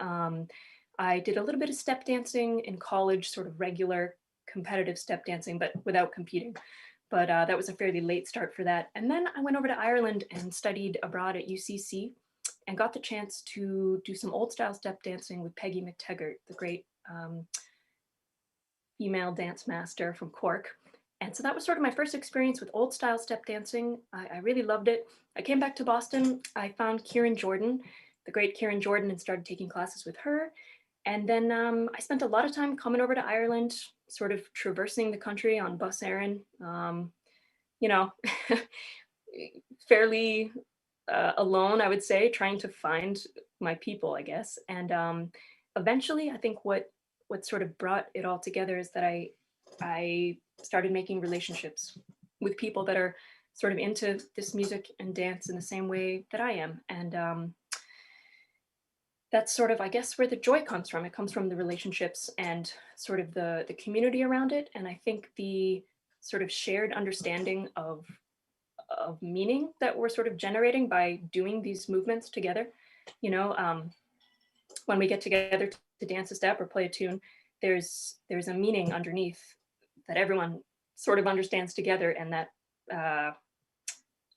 I did a little bit of step dancing in college, sort of regular competitive step dancing, but without competing. But that was a fairly late start for that. And then I went over to Ireland and studied abroad at UCC and got the chance to do some old style step dancing with Peggy McTaggart, the great female dance master from Cork. And so that was sort of my first experience with old style step dancing. I really loved it. I came back to Boston. I found Kieran Jordan, the great Kieran Jordan, and started taking classes with her. And then I spent a lot of time coming over to Ireland, sort of traversing the country on bus Éireann, fairly alone, I would say, trying to find my people, I guess. And eventually, I think what sort of brought it all together is that I started making relationships with people that are sort of into this music and dance in the same way that I am. And that's sort of, I guess, where the joy comes from. It comes from the relationships and sort of the community around it. And I think the sort of shared understanding of meaning that we're sort of generating by doing these movements together. When we get together to dance a step or play a tune, there's a meaning underneath that everyone sort of understands together. And that, I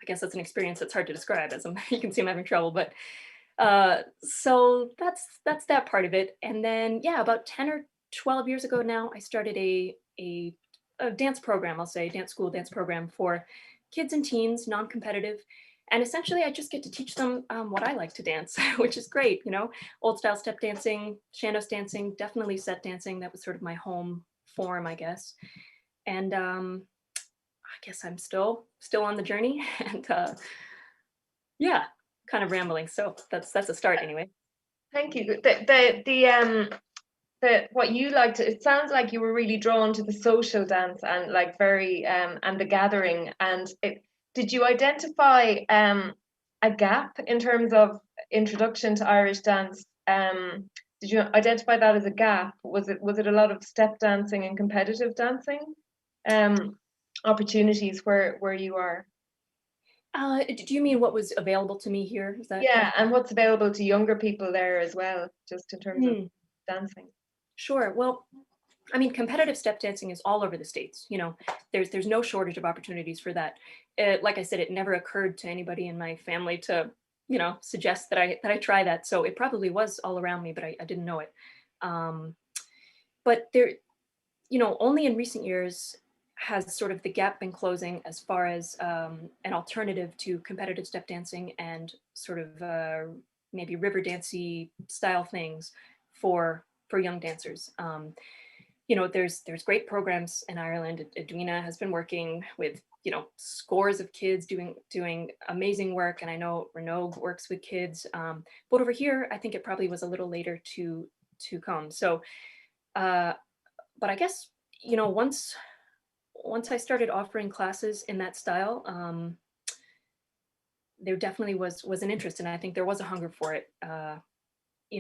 guess that's an experience that's hard to describe, as you can see I'm having trouble, but so that's that part of it. And then, about 10 or 12 years ago now, I started a dance program, I'll say, dance school dance program for kids and teens, non-competitive. And essentially I just get to teach them what I like to dance, which is great. Old style step dancing, sean-nós dancing, definitely set dancing. That was sort of my home form, I guess. And I guess I'm still on the journey, and kind of rambling. So that's a start anyway. Thank you. What you liked, it sounds like you were really drawn to the social dance and like very and the gathering. And did you identify a gap in terms of introduction to Irish dance? Did you identify that as a gap? Was it a lot of step dancing and competitive dancing opportunities where you are? Do you mean what was available to me here? Is that? Yeah, and what's available to younger people there as well, just in terms of dancing? Sure. Well, I mean, competitive step dancing is all over the States. There's no shortage of opportunities for that. Like I said, it never occurred to anybody in my family to, suggest that I try that. So it probably was all around me, but I didn't know it. But there, only in recent years has sort of the gap been closing as far as an alternative to competitive step dancing and sort of maybe river dancey style things for young dancers. There's great programs in Ireland. Edwina has been working with scores of kids doing amazing work, and I know Ranóg works with kids. But over here, I think it probably was a little later to come. So, but I guess once I started offering classes in that style, there definitely was an interest, and I think there was a hunger for it.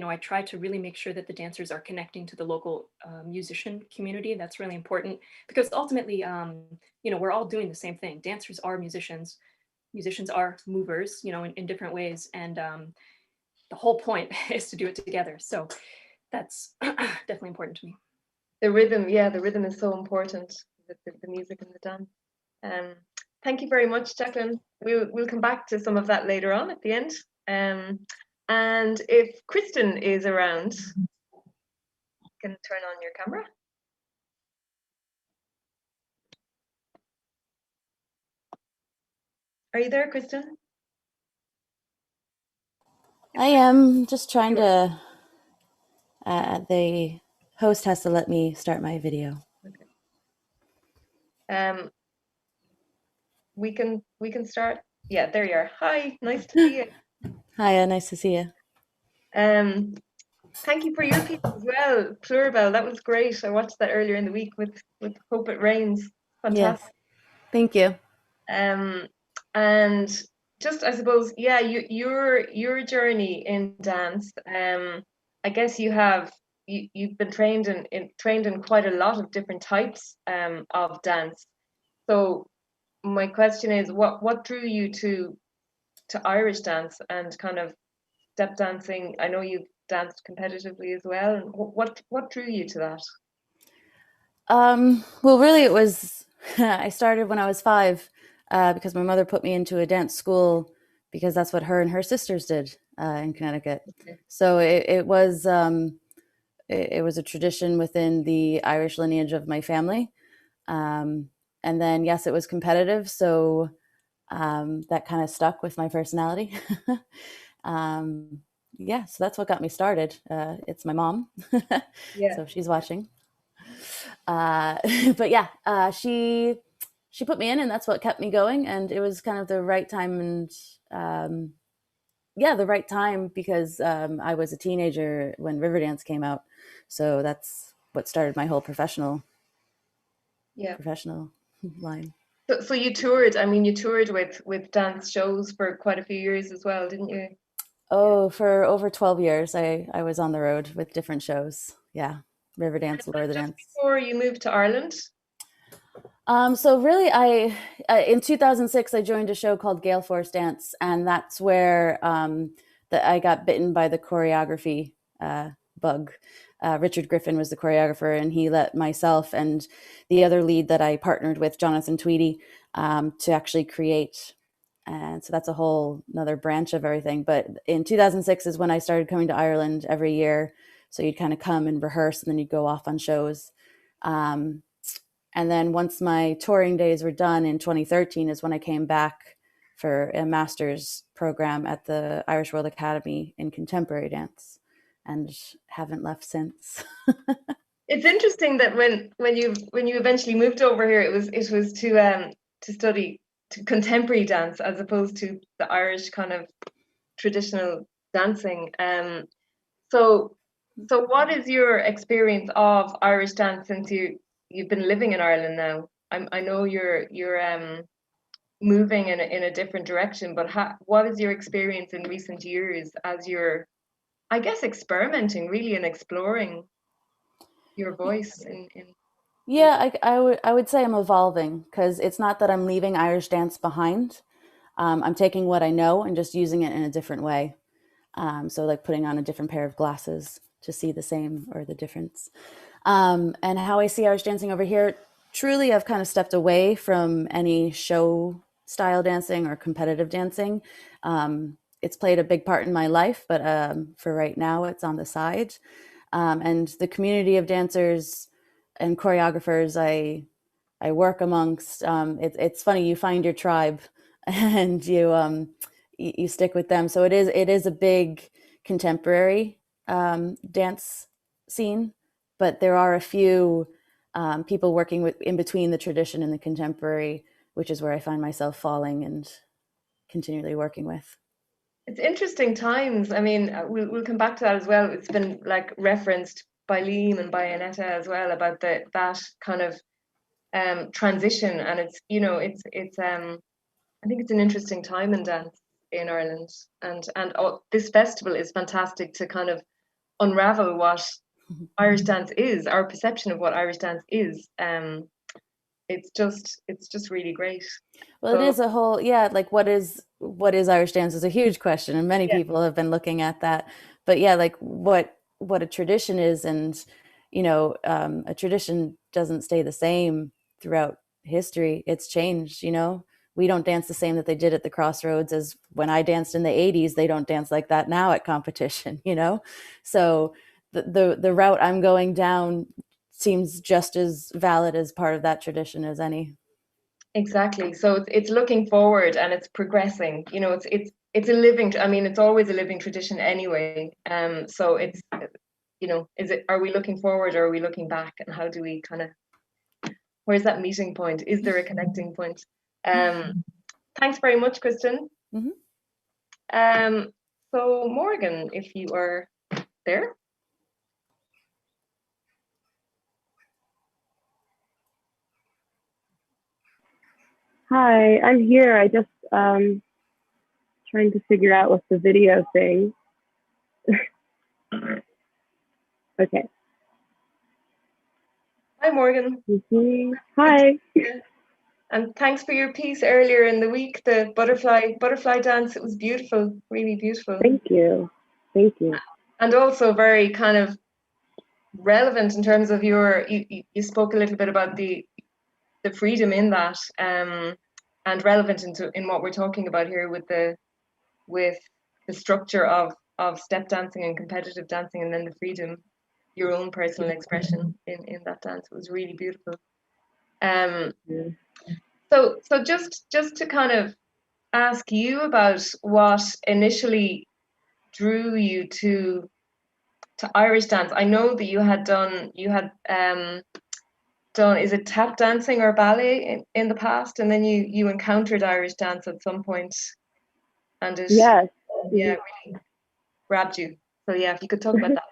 I try to really make sure that the dancers are connecting to the local musician community. That's really important because ultimately, we're all doing the same thing. Dancers are musicians. Musicians are movers, in different ways. And the whole point is to do it together. So that's definitely important to me. The rhythm is so important, the music and the dance. Thank you very much, Jaclyn. We'll come back to some of that later on at the end. And if Kristyn is around, you can turn on your camera. Are you there, Kristyn? I am just trying to, the host has to let me start my video. Okay. We can start. Yeah, there you are. Hi, nice to see you. Hi, nice to see you. Thank you for your piece as well, Pluribel. That was great. I watched that earlier in the week with Hope It Rains. Fantastic. Yes, thank you. And just, I suppose, yeah, your journey in dance. I guess you've been trained in quite a lot of different types of dance. So my question is, what drew you to Irish dance and kind of step dancing? I know you've danced competitively as well. And what drew you to that? Well, really, it was I started when I was 5 because my mother put me into a dance school because that's what her and her sisters did in Connecticut. Okay. So it was a tradition within the Irish lineage of my family. And then, yes, it was competitive. So that kind of stuck with my personality. Yeah, so that's what got me started. It's my mom. Yeah. So she's watching. But yeah, she put me in, and that's what kept me going. And it was kind of the right time, and the right time because I was a teenager when Riverdance came out. So that's what started my whole professional line. So you toured. I mean, you toured with dance shows for quite a few years as well, didn't you? Oh, for over 12 years, I was on the road with different shows. Yeah, Riverdance, Lure the Dance. Before you moved to Ireland? So really, in 2006, I joined a show called Gale Force Dance, and that's where I got bitten by the choreography bug. Richard Griffin was the choreographer, and he let myself and the other lead that I partnered with, Jonathan Tweedy, to actually create. And so that's a whole another branch of everything. But in 2006 is when I started coming to Ireland every year. So you'd kind of come and rehearse, and then you'd go off on shows. And then once my touring days were done in 2013 is when I came back for a master's program at the Irish World Academy in Contemporary Dance, and haven't left since. It's interesting that when you eventually moved over here, it was to study contemporary dance as opposed to the Irish kind of traditional dancing. So what is your experience of Irish dance since you've been living in Ireland now? I know you're moving in a different direction, but what is your experience in recent years as you're, I guess, experimenting really and exploring your voice in Yeah, I would say I'm evolving, because it's not that I'm leaving Irish dance behind. I'm taking what I know and just using it in a different way. So like putting on a different pair of glasses to see the same or the difference. And how I see Irish dancing over here, truly I've kind of stepped away from any show style dancing or competitive dancing. It's played a big part in my life, but for right now it's on the side. And the community of dancers and choreographers I work amongst, it's funny, you find your tribe and you stick with them. So it is a big contemporary dance scene, but there are a few people working in between the tradition and the contemporary, which is where I find myself falling and continually working with. It's interesting times. I mean, we'll come back to that as well. It's been like referenced by Liam and by Aneta as well about that kind of transition, and it's I think it's an interesting time in dance in Ireland, and this festival is fantastic to kind of unravel what Irish dance is, our perception of what Irish dance is. It's just really great. Well, it is a whole, like what is Irish dance is a huge question, and many people have been looking at that. But yeah, like what a tradition is, and a tradition doesn't stay the same throughout history. It's changed, you know. We don't dance the same that they did at the Crossroads as when I danced in the 80s. They don't dance like that now at competition, you know. So the route I'm going down seems just as valid as part of that tradition as any. Exactly. So it's looking forward and it's progressing. You know, it's a living. I mean, it's always a living tradition anyway. So it's, you know, are we looking forward or are we looking back? And how do we kind of, where's that meeting point? Is there a connecting point? Thanks very much, Kristyn. So Morgan, if you are there. Hi, I'm here. I just trying to figure out what's the video thing. Okay. Hi, Morgan. Hi. And thanks for your piece earlier in the week, the butterfly dance. It was beautiful, really beautiful. Thank you. Thank you. And also very kind of relevant in terms of you spoke a little bit about the freedom in that, and relevant in what we're talking about here with the structure of step dancing and competitive dancing, and then the freedom, your own personal expression in that dance. It was really beautiful. So just to kind of ask you about what initially drew you to Irish dance. I know that you had done is it tap dancing or ballet in the past, and then you encountered Irish dance at some point, and it really grabbed you. So yeah, if you could talk about that.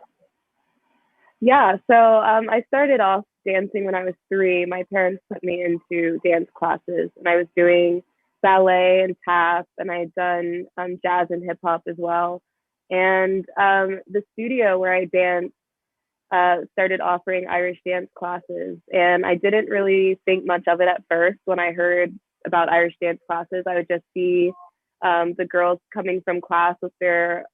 Yeah, so I started off dancing when I was 3. My parents put me into dance classes, and I was doing ballet and tap, and I had done jazz and hip hop as well. And the studio where I danced started offering Irish dance classes, and I didn't really think much of it at first. When I heard about Irish dance classes, I would just see the girls coming from class with their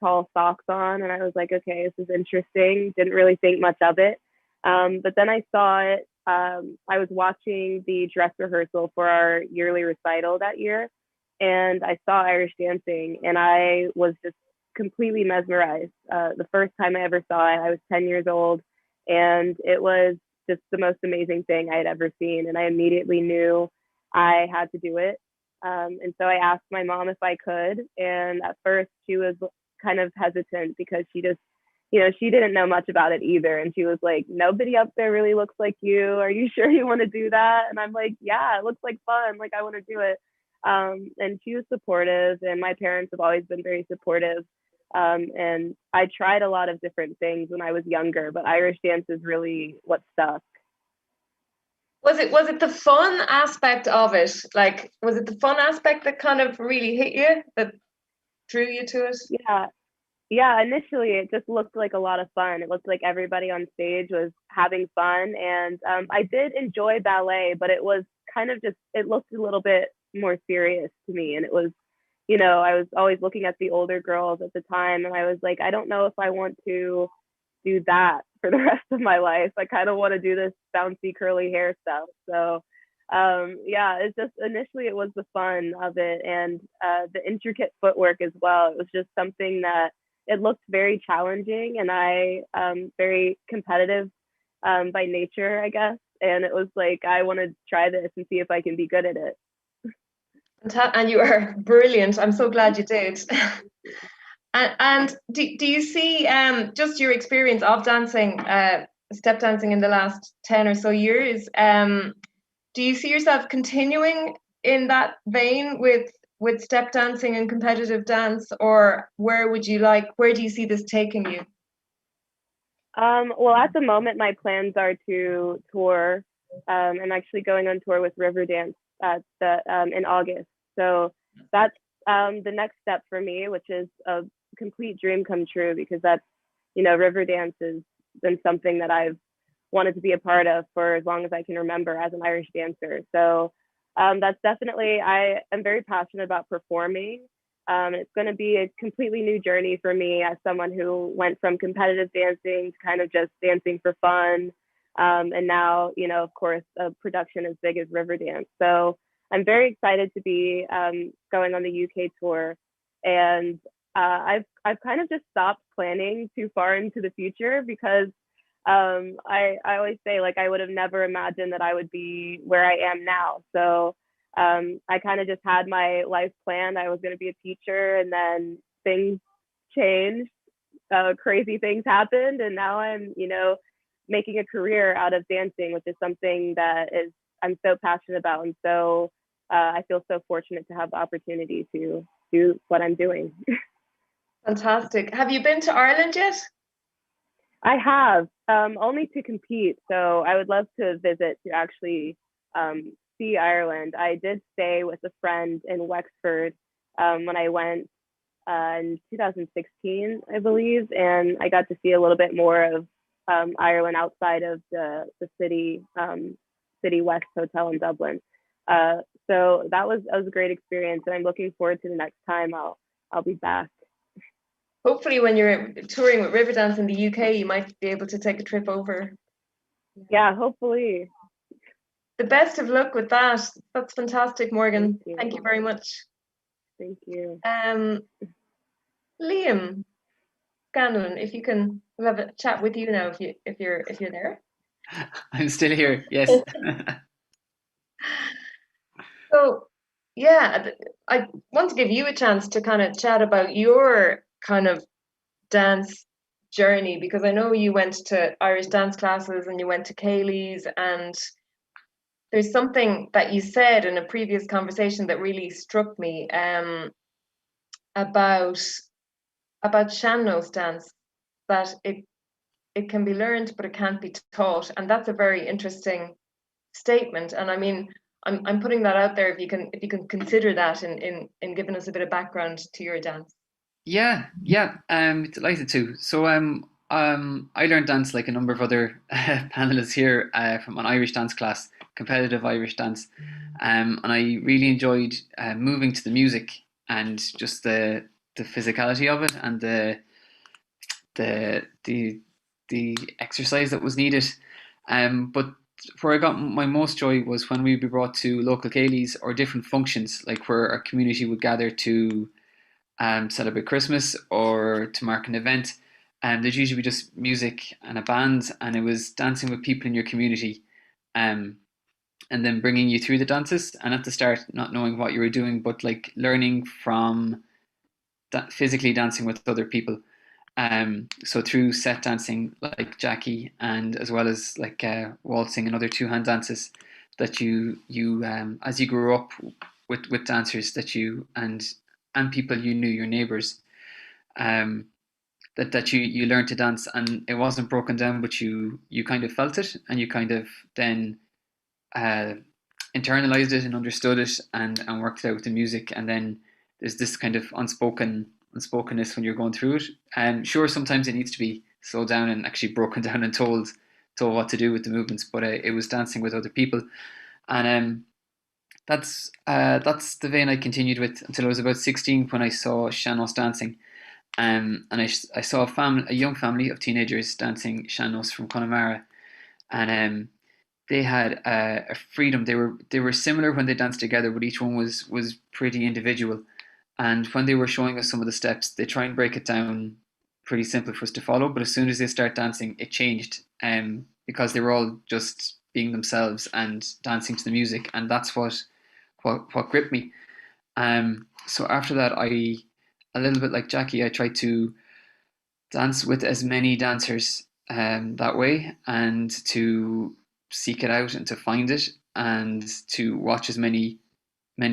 tall socks on, and I was like, okay, this is interesting. Didn't really think much of it. But then I saw it. I was watching the dress rehearsal for our yearly recital that year, and I saw Irish dancing, and I was just completely mesmerized. The first time I ever saw it, I was 10 years old, and it was just the most amazing thing I had ever seen. And I immediately knew I had to do it. And so I asked my mom if I could. And at first she was kind of hesitant because she just, you know, she didn't know much about it either. And she was like, nobody up there really looks like you. Are you sure you want to do that? And I'm like, yeah, it looks like fun. Like, I want to do it. And she was supportive, and my parents have always been very supportive. And I tried a lot of different things when I was younger, but Irish dance is really what stuck. Was it the fun aspect of it? Like, was it the fun aspect that kind of really hit you, that drew you to it? Yeah, initially it just looked like a lot of fun. It looked like everybody on stage was having fun. And I did enjoy ballet, but it was kind of just, it looked a little bit more serious to me. And it was, you know, I was always looking at the older girls at the time, and I was like, I don't know if I want to do that for the rest of my life. I kind of want to do this bouncy curly hair stuff. So yeah, it's just, initially it was the fun of it, and the intricate footwork as well. It was just something that it looked very challenging, and I very competitive by nature, I guess. And it was like, I want to try this and see if I can be good at it. And you are brilliant. I'm so glad you did. And do you see just your experience of dancing, step dancing in the last 10 or so years, do you see yourself continuing in that vein with step dancing and competitive dance, or where do you see this taking you? Well, at the moment, my plans are to tour. I'm actually going on tour with Riverdance in August. So that's the next step for me, which is a complete dream come true, because that's, you know, Riverdance has been something that I've wanted to be a part of for as long as I can remember as an Irish dancer. So that's definitely, I am very passionate about performing. It's going to be a completely new journey for me as someone who went from competitive dancing to kind of just dancing for fun. And now, of course, a production as big as Riverdance. So I'm very excited to be going on the UK tour. And I've kind of just stopped planning too far into the future because I always say, like, I would have never imagined that I would be where I am now. So I kind of just had my life planned. I was going to be a teacher, and then things changed. Crazy things happened, and now I'm, making a career out of dancing, which is something that I'm so passionate about. And so I feel so fortunate to have the opportunity to do what I'm doing. Fantastic. Have you been to Ireland yet? I have, only to compete. So I would love to visit to actually see Ireland. I did stay with a friend in Wexford when I went in 2016, I believe, and I got to see a little bit more of Ireland outside of the City West Hotel in Dublin. So that was a great experience, and I'm looking forward to the next time I'll be back. Hopefully when you're touring with Riverdance in the UK, you might be able to take a trip over. Yeah, hopefully. The best of luck with that. That's fantastic, Morgan. Thank you very much. Thank you. Liam Scanlon, if you can, we'll have a chat with you now if you're there. I'm still here, yes. So yeah, I want to give you a chance to kind of chat about your kind of dance journey, because I know you went to Irish dance classes and you went to Kaylee's, and there's something that you said in a previous conversation that really struck me about sean-nós dance, that it can be learned but it can't be taught, and that's a very interesting statement. And I mean, I'm putting that out there if you can consider that in giving us a bit of background to your dance. Yeah, delighted to. So I learned dance like a number of other panelists here from an Irish dance class, competitive Irish dance, and I really enjoyed moving to the music and just the physicality of it and the exercise that was needed. But where I got my most joy was when we'd be brought to local Kaylee's or different functions, like where our community would gather to celebrate Christmas or to mark an event. And there'd usually be just music and a band, and it was dancing with people in your community, and then bringing you through the dances. And at the start, not knowing what you were doing, but like learning from physically dancing with other people. So through set dancing like Jackie, and as well as like waltzing and other two-hand dances that you as you grew up with dancers that you and people you knew, your neighbours, that you learned to dance, and it wasn't broken down, but you kind of felt it, and you kind of then internalized it and understood it and worked it out with the music. And then there's this kind of unspokenness when you're going through it. And sure, sometimes it needs to be slowed down and actually broken down and told what to do with the movements, but it was dancing with other people. And that's the vein I continued with until I was about 16, when I saw sean-nós dancing. And I saw a young family of teenagers dancing sean-nós from Connemara, and they had a freedom. They were similar when they danced together, but each one was pretty individual. And when they were showing us some of the steps, they try and break it down pretty simple for us to follow. But as soon as they start dancing, it changed, because they were all just being themselves and dancing to the music, and that's what gripped me. So after that, a little bit like Jackie, I tried to dance with as many dancers that way, and to seek it out and to find it, and to watch as many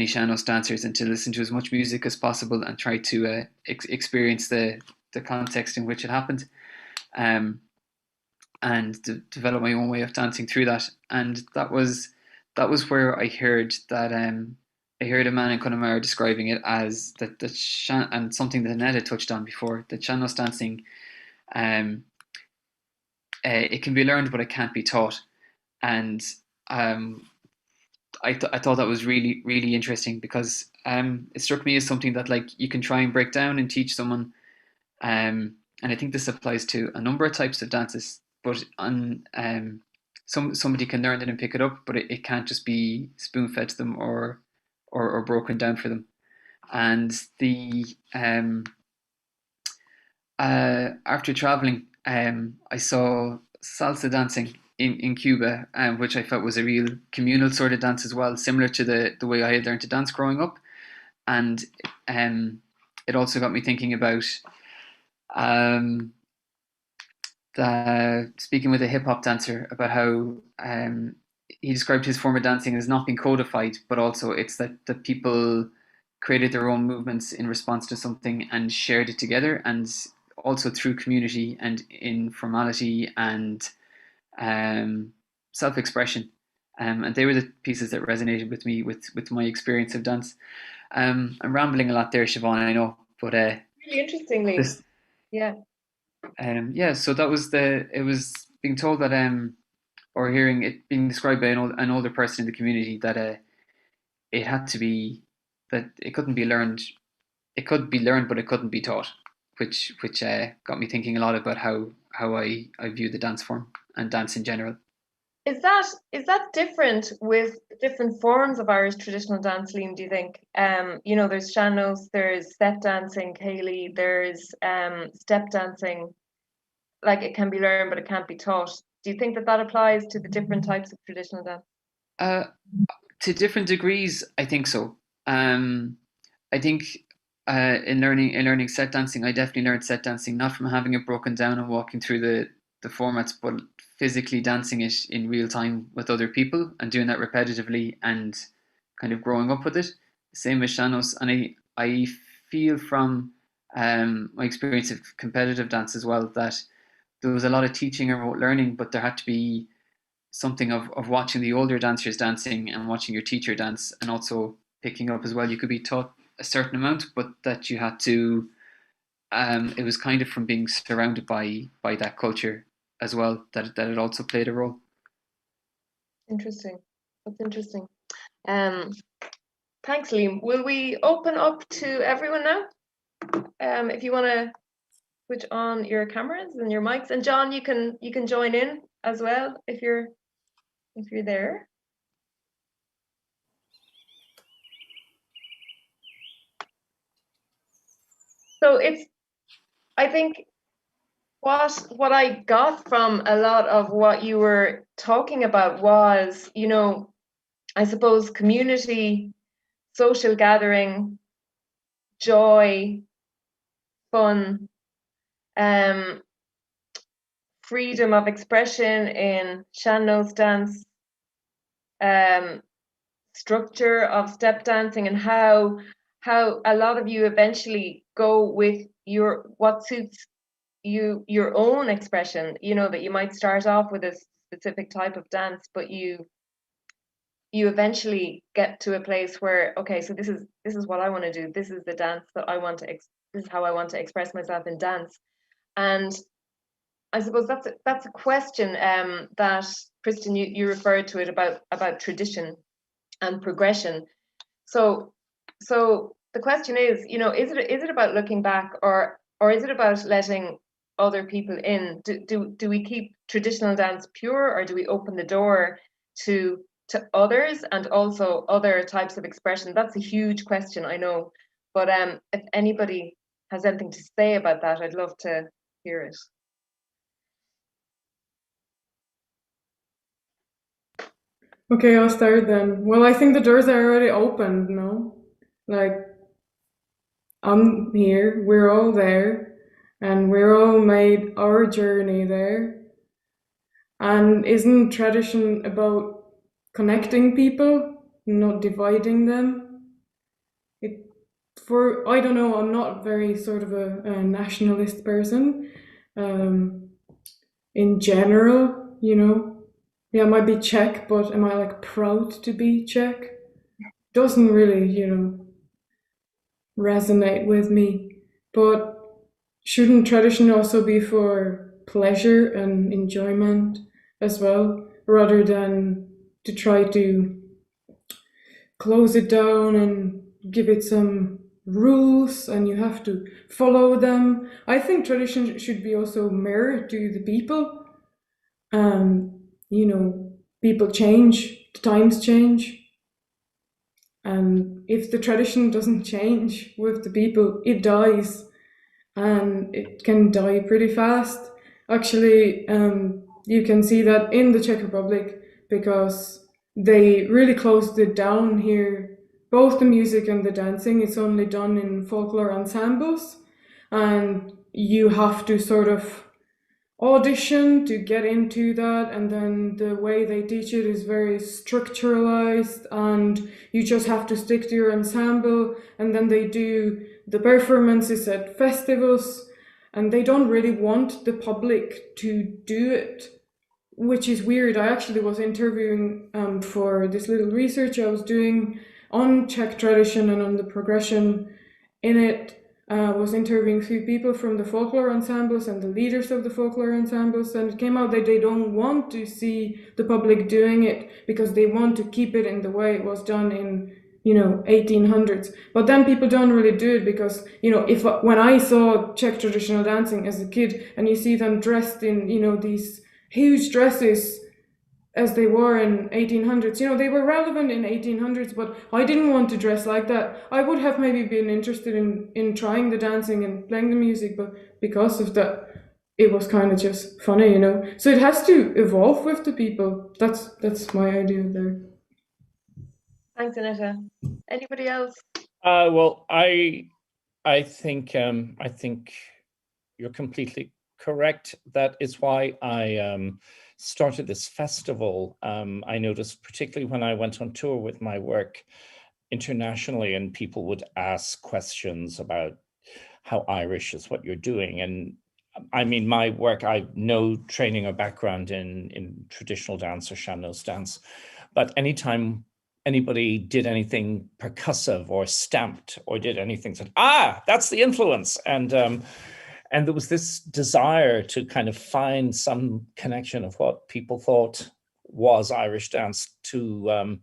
sean-nós dancers, and to listen to as much music as possible, and try to experience the context in which it happened, and develop my own way of dancing through that. And that was where I heard that I heard a man in Connemara describing it as that and something that Aneta touched on before, that sean-nós dancing, it can be learned but it can't be taught. And I thought that was really, really interesting, because it struck me as something that, like, you can try and break down and teach someone, and I think this applies to a number of types of dances, but on somebody can learn it and pick it up, but it can't just be spoon fed to them or broken down for them. And after traveling, I saw salsa dancing in Cuba, which I felt was a real communal sort of dance as well, similar to the way I had learned to dance growing up. And it also got me thinking about speaking with a hip hop dancer about how he described his form of dancing as not being codified, but also it's that the people created their own movements in response to something and shared it together, and also through community and informality and self-expression. And they were the pieces that resonated with me with my experience of dance. I'm rambling a lot there, Siobhán, I know, but really interestingly, yeah. So that was it was being told that or hearing it being described by an older person in the community that it had to be, that it couldn't be learned. It could be learned, but it couldn't be taught, which got me thinking a lot about how I view the dance form and dance in general. Is that different with different forms of Irish traditional dance, Liam, do you think? There's sean-nós, there's step dancing, Kaylee, there's step dancing. Like, it can be learned, but it can't be taught. Do you think that applies to the different types of traditional dance? To different degrees, I think so. I think in learning set dancing, I definitely learned set dancing not from having it broken down and walking through the formats, but physically dancing it in real time with other people and doing that repetitively and kind of growing up with it. Same with sean-nós, and I feel from my experience of competitive dance as well that there was a lot of teaching and rote learning, but there had to be something of watching the older dancers dancing and watching your teacher dance, and also picking up as well. You could be taught a certain amount, but that you had to, it was kind of from being surrounded by that culture as well, that it also played a role. Interesting. That's interesting. Thanks, Liam. Will we open up to everyone now? If you want to switch on your cameras and your mics, and John, you can join in as well if you're there. So I think what I got from a lot of what you were talking about was, I suppose community, social gathering, joy, fun, freedom of expression in sean-nós dance, structure of step dancing, and how a lot of you eventually go with what suits you, your own expression, that you might start off with a specific type of dance, but you eventually get to a place where, okay, so this is what I want to do, this is the dance that I want to this is how I want to express myself in dance. And I suppose that's a question that, Kristyn, you referred to it about tradition and progression. So the question is, is it about looking back, or is it about letting other people in? Do we keep traditional dance pure, or do we open the door to others and also other types of expression? That's a huge question, I know, but if anybody has anything to say about that, I'd love to hear it. Okay, I'll start then. Well, I think the doors are already opened, no? Like, I'm here, we're all there, and we're all made our journey there. And isn't tradition about connecting people, not dividing them? I don't know, I'm not very sort of a nationalist person. In general, yeah, I might be Czech, but am I like proud to be Czech? Doesn't really, resonate with me. But shouldn't tradition also be for pleasure and enjoyment as well, rather than to try to close it down and give it some rules and you have to follow them? I think tradition should be also mirror to the people. people change, the times change. And if the tradition doesn't change with the people, it dies. And it can die pretty fast. Actually, you can see that in the Czech Republic, because they really closed it down here, both the music and the dancing. It's only done in folklore ensembles, and you have to sort of audition to get into that, and then the way they teach it is very structuralized, and you just have to stick to your ensemble, and then they do the performances at festivals, and they don't really want the public to do it, which is weird. I actually was interviewing for this little research I was doing on Czech tradition and on the progression in it. Was interviewing a few people from the folklore ensembles and the leaders of the folklore ensembles, and it came out that they don't want to see the public doing it because they want to keep it in the way it was done in 1800s. But then people don't really do it because when I saw Czech traditional dancing as a kid, and you see them dressed in these huge dresses as they were in 1800s, they were relevant in 1800s, but I didn't want to dress like that. I would have maybe been interested in trying the dancing and playing the music, but because of that, it was kind of just funny, So it has to evolve with the people. That's my idea there. Thanks, Aneta. Anybody else? Well, I think you're completely correct. That is why I started this festival. I noticed, particularly when I went on tour with my work internationally, and people would ask questions about how Irish is what you're doing. And I mean, my work, I have no training or background in traditional dance or sean-nós dance, but anytime anybody did anything percussive or stamped or did anything, said, that's the influence. And there was this desire to kind of find some connection of what people thought was Irish dance to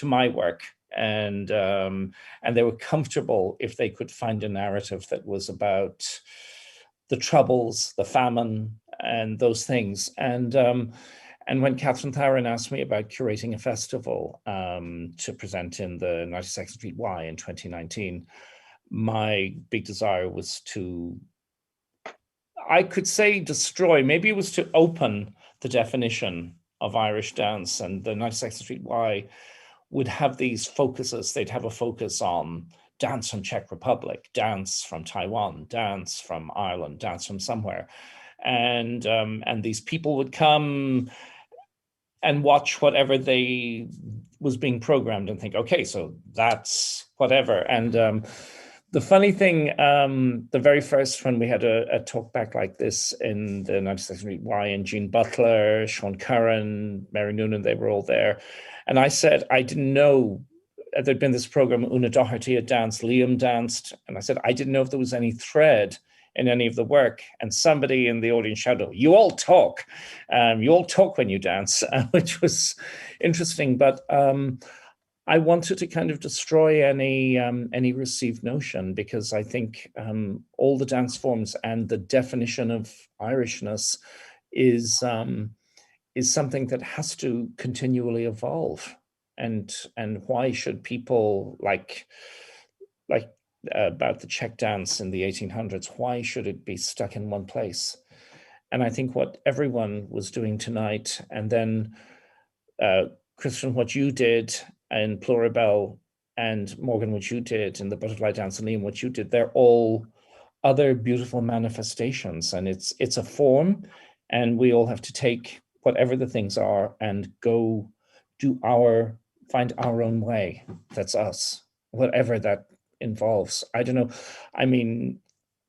my work. And they were comfortable if they could find a narrative that was about the Troubles, the famine, and those things. And when Catherine Tharan asked me about curating a festival to present in the 92nd Street Y in 2019, my big desire was to, I could say destroy, maybe it was to open the definition of Irish dance, and the 92nd Street Y would have these focuses. They'd have a focus on dance from Czech Republic, dance from Taiwan, dance from Ireland, dance from somewhere. And these people would come and watch whatever was being programmed and think, okay, so that's whatever. And the funny thing, the very first, when we had a talk back like this in the 92nd Street Y, and Jean Butler, Sean Curran, Mary Noonan, they were all there. And I said, I didn't know, there'd been this program, Una Doherty had danced, Liam danced. And I said, I didn't know if there was any thread in any of the work. And somebody in the audience shouted, you all talk when you dance, which was interesting. But I wanted to kind of destroy any received notion, because I think all the dance forms and the definition of Irishness is something that has to continually evolve. And why should people like about the Czech dance in the 1800s, why should it be stuck in one place? And I think what everyone was doing tonight, and then Kristyn, what you did, and Pluribel, and Morgan, what you did, and the Butterfly Dance, and Liam, what you did, they're all other beautiful manifestations. And it's a form, and we all have to take whatever the things are and go find our own way. That's us, whatever that involves. I don't know. I mean,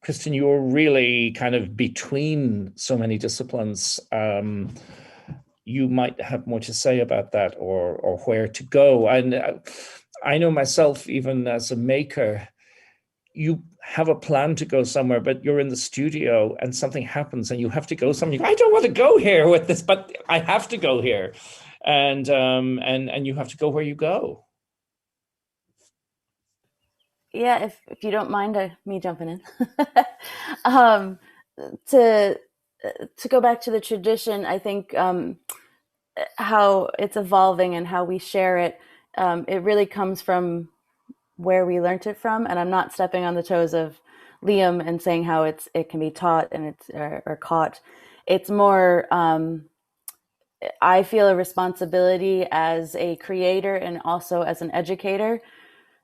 Kristyn, you're really kind of between so many disciplines. You might have more to say about that, or where to go. And I know myself, even as a maker, you have a plan to go somewhere, but you're in the studio and something happens and you have to go somewhere. I don't want to go here with this, but I have to go here. And you have to go where you go. Yeah, if you don't mind me jumping in. To go back to the tradition, I think how it's evolving and how we share it, it really comes from where we learned it from. And I'm not stepping on the toes of Liam and saying how it can be taught and it's or caught. It's more, I feel a responsibility as a creator and also as an educator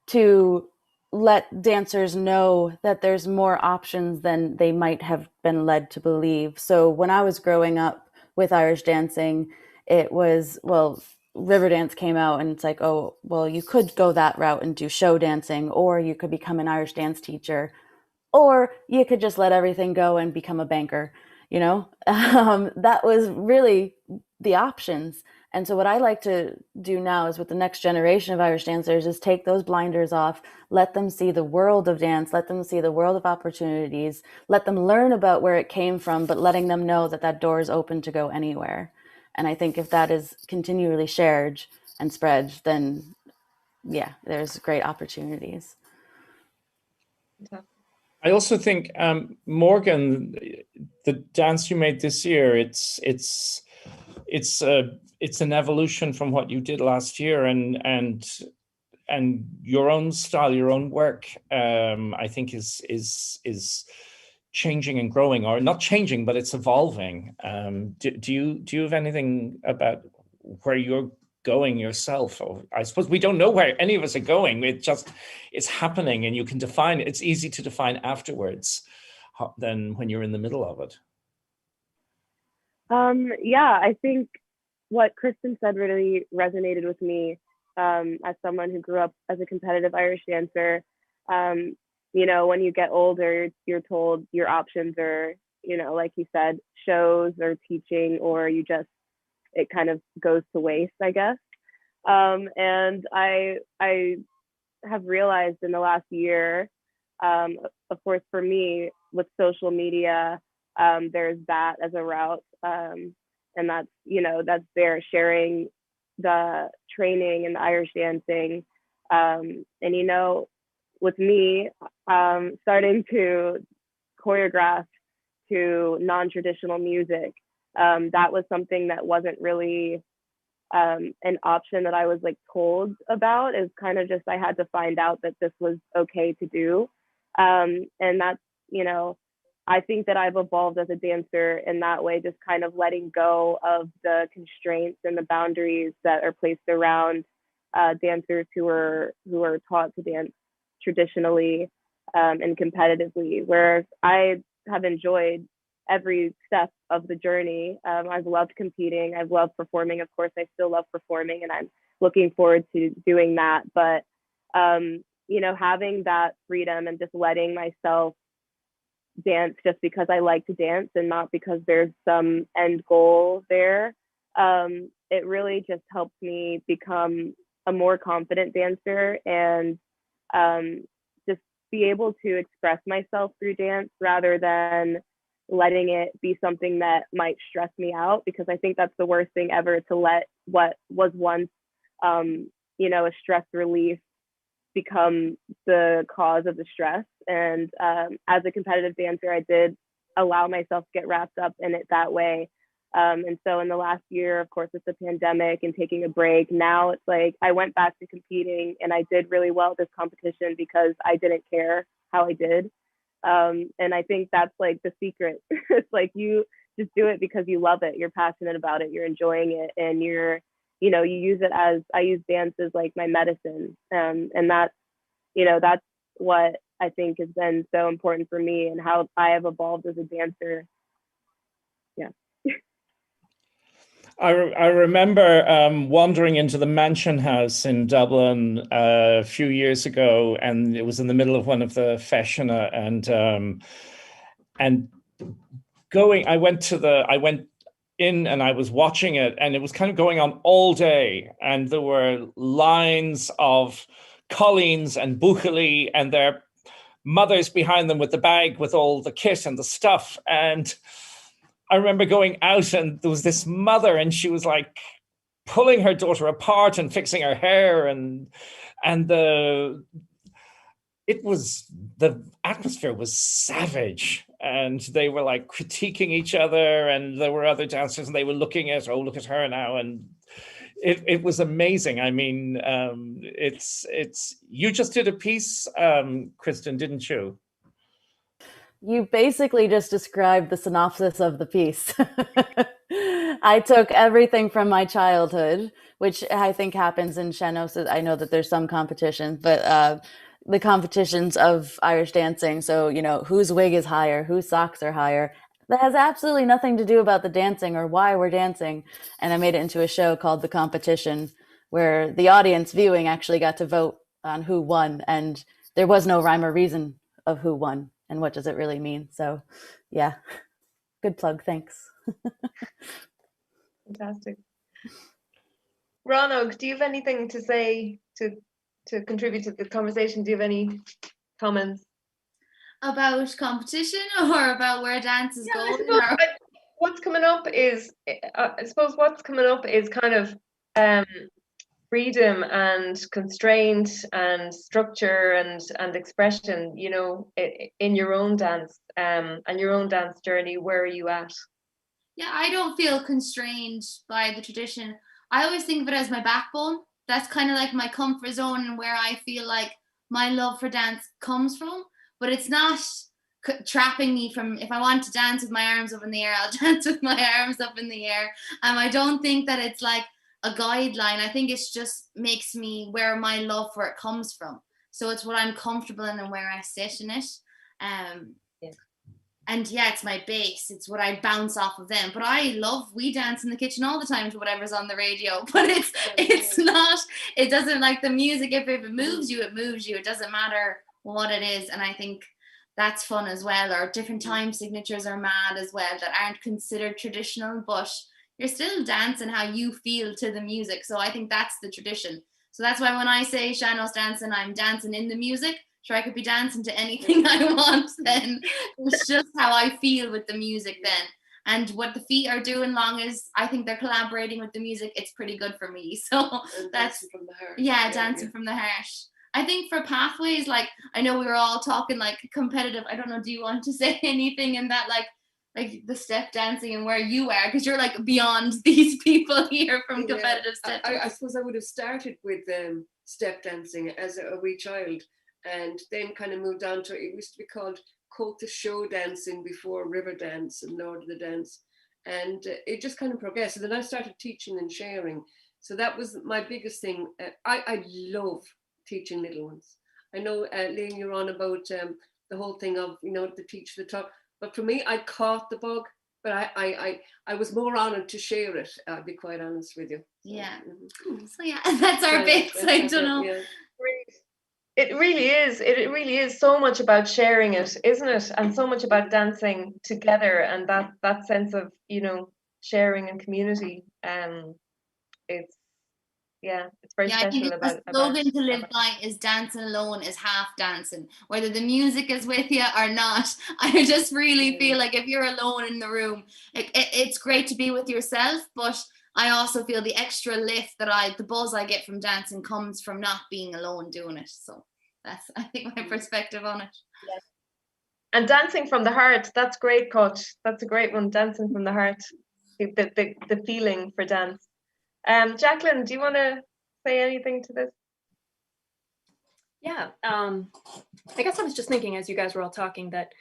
to let dancers know that there's more options than they might have been led to believe. So when I was growing up with Irish dancing, it was, well, Riverdance came out and it's like, oh, well, you could go that route and do show dancing, or you could become an Irish dance teacher, or you could just let everything go and become a banker, you know? That was really the options. And so what I like to do now is with the next generation of Irish dancers is take those blinders off, let them see the world of dance, let them see the world of opportunities, let them learn about where it came from, but letting them know that that door is open to go anywhere. And I think if that is continually shared and spread, then yeah, there's great opportunities. I also think, Morgan, the dance you made this year, it's an evolution from what you did last year, and your own style, your own work, I think is changing and growing, or not changing, but it's evolving. Do you have anything about where you're going yourself? Or I suppose we don't know where any of us are going. It's happening, and you can define it. It's easy to define afterwards than when you're in the middle of it. Yeah, I think what Kristyn said really resonated with me as someone who grew up as a competitive Irish dancer. You know, when you get older, you're told your options are, you know, like you said, shows or teaching, or it kind of goes to waste, I guess. And I have realized in the last year, of course, for me with social media, there's that as a route. And that's, you know, that's there sharing the training and the Irish dancing. And, you know, with me starting to choreograph to non-traditional music, that was something that wasn't really an option that I was like told about. Is kind of just, I had to find out that this was okay to do. And that's, you know, I think that I've evolved as a dancer in that way, just kind of letting go of the constraints and the boundaries that are placed around dancers who are taught to dance traditionally and competitively, whereas I have enjoyed every step of the journey. I've loved competing. I've loved performing. Of course, I still love performing, and I'm looking forward to doing that. But, you know, having that freedom and just letting myself dance just because I like to dance and not because there's some end goal there, it really just helps me become a more confident dancer and just be able to express myself through dance rather than letting it be something that might stress me out, because I think that's the worst thing ever, to let what was once, you know, a stress relief become the cause of the stress. And as a competitive dancer, I did allow myself to get wrapped up in it that way. And so in the last year, of course, with the pandemic and taking a break, now it's like I went back to competing and I did really well at this competition because I didn't care how I did. And I think that's like the secret. It's like you just do it because you love it. You're passionate about it. You're enjoying it. And you're, you know, you use it as, I use dance as like my medicine. And that's, you know, that's what I think has been so important for me and how I have evolved as a dancer. Yeah. I remember wandering into the Mansion House in Dublin a few years ago, and it was in the middle of one of the Feshana, and going. I went in and I was watching it, and it was kind of going on all day, and there were lines of Colleen's and Bucheli and their mothers behind them with the bag with all the kit and the stuff. And I remember going out and there was this mother and she was like pulling her daughter apart and fixing her hair, and the atmosphere was savage. and they were like critiquing each other, and there were other dancers and they were looking at, oh, look at her now. And it was amazing. I mean, it's you just did a piece, Kristyn, didn't you? You basically just described the synopsis of the piece. I took everything from my childhood, which I think happens in sean-nós. I know that there's some competition, but the competitions of Irish dancing. So, you know, whose wig is higher, whose socks are higher. That has absolutely nothing to do about the dancing or why we're dancing. And I made it into a show called The Competition, where the audience viewing actually got to vote on who won. And there was no rhyme or reason of who won and what does it really mean. So yeah, good plug, thanks. Fantastic. Ranóg, do you have anything to say to contribute to the conversation? Do you have any comments? About competition or about where dance is going? What's coming up is, I suppose what's coming up is kind of freedom and constraint and structure and expression, you know, in your own dance and your own dance journey. Where are you at? Yeah, I don't feel constrained by the tradition. I always think of it as my backbone. That's kind of like my comfort zone and where I feel like my love for dance comes from. But it's not trapping me from, if I want to dance with my arms up in the air, I'll dance with my arms up in the air. I don't think that it's like a guideline. I think it's just makes me where my love for it comes from. So it's what I'm comfortable in and where I sit in it. And yeah, it's my base. It's what I bounce off of them. But we dance in the kitchen all the time to whatever's on the radio. But it's not, it doesn't, like the music, if it moves you, it moves you. It doesn't matter what it is. And I think that's fun as well. Or different time signatures are mad as well that aren't considered traditional, but you're still dancing how you feel to the music. So I think that's the tradition. So that's why when I say sean-nós dancing, I'm dancing in the music. Sure, I could be dancing to anything I want then. It's just how I feel with the music then. And what the feet are doing, long as I think they're collaborating with the music, it's pretty good for me. So that's from the heart. Yeah, dancing from the heart. I think for pathways, like I know we were all talking like competitive. I don't know, do you want to say anything in that, like the step dancing and where you are, because you're like beyond these people here from competitive step. I suppose I would have started with step dancing as a wee child, and then kind of moved on to, it used to be called Coat the Show dancing before River Dance and Lord of the Dance, and it just kind of progressed. And then I started teaching and sharing. So that was my biggest thing. I love teaching little ones. I know, Liam, you're on about the whole thing of, you know, the teach the talk. But for me, I caught the bug, but I was more honoured to share it, I'll be quite honest with you. Yeah. So yeah, that's our bits. I don't know. Yeah. It really is. It really is so much about sharing it, isn't it? And so much about dancing together and that sense of, you know, sharing and community. It's very special. I think the slogan to live by is dancing alone is half dancing, whether the music is with you or not. I just really feel like if you're alone in the room, it's great to be with yourself, but I also feel the extra lift that the buzz I get from dancing comes from not being alone doing it. So that's, I think, my perspective on it. Yeah. And dancing from the heart, that's great, Coach. That's a great one, dancing from the heart. The feeling for dance. Jaclyn, do you want to say anything to this? Yeah, I guess I was just thinking as you guys were all talking that,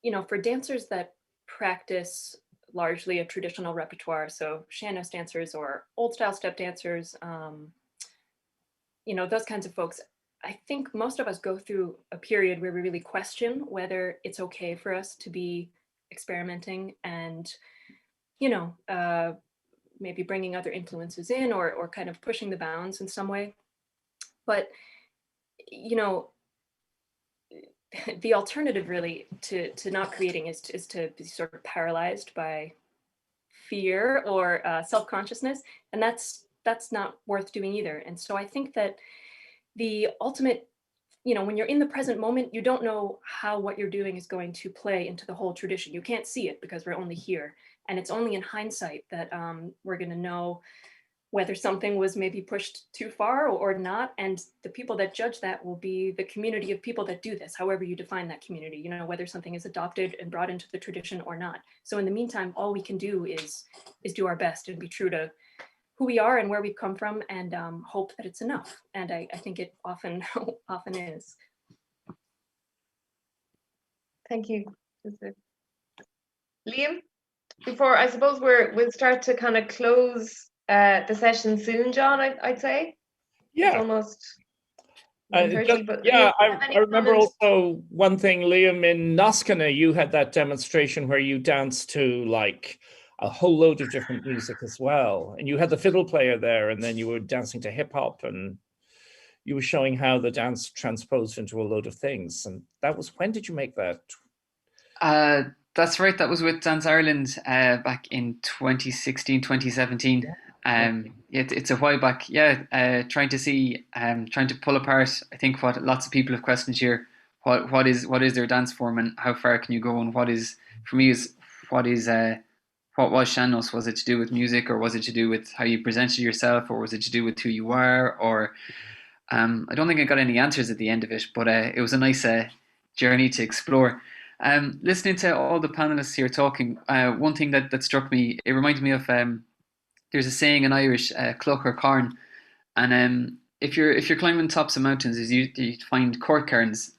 you know, for dancers that practice largely a traditional repertoire, so sean-nós dancers or old style step dancers, you know, those kinds of folks, I think most of us go through a period where we really question whether it's okay for us to be experimenting and, you know, maybe bringing other influences in or kind of pushing the bounds in some way. But, you know, the alternative really to not creating is to be sort of paralyzed by fear or self-consciousness. And that's not worth doing either. And so I think that the ultimate, you know, when you're in the present moment, you don't know how what you're doing is going to play into the whole tradition. You can't see it because we're only here. And it's only in hindsight that we're going to know whether something was maybe pushed too far or not. And the people that judge that will be the community of people that do this, however you define that community, you know, whether something is adopted and brought into the tradition or not. So in the meantime, all we can do is do our best and be true to who we are and where we've come from, and hope that it's enough. And I think it often is. Thank you. Liam, before I suppose we'll start to kind of close the session soon, John, I'd say. Yeah. It's almost 1:30, but yeah, Liam, I remember comments? also one thing, Liam, in Noskana, you had that demonstration where you danced to like a whole load of different music as well. And you had the fiddle player there, and then you were dancing to hip hop, and you were showing how the dance transposed into a load of things. And that was, when did you make that? That's right. That was with Dance Ireland back in 2016, 2017. It's a while back. Yeah, trying to pull apart, I think, what lots of people have questioned here. What is their dance form, and how far can you go? And what was sean-nós? Was it to do with music, or was it to do with how you presented yourself, or was it to do with who you are? Or I don't think I got any answers at the end of it, but it was a nice journey to explore. Listening to all the panelists here talking, one thing that struck me, it reminded me of there's a saying in Irish, cloch or carn, and if you're climbing tops of mountains, you find cork cairns,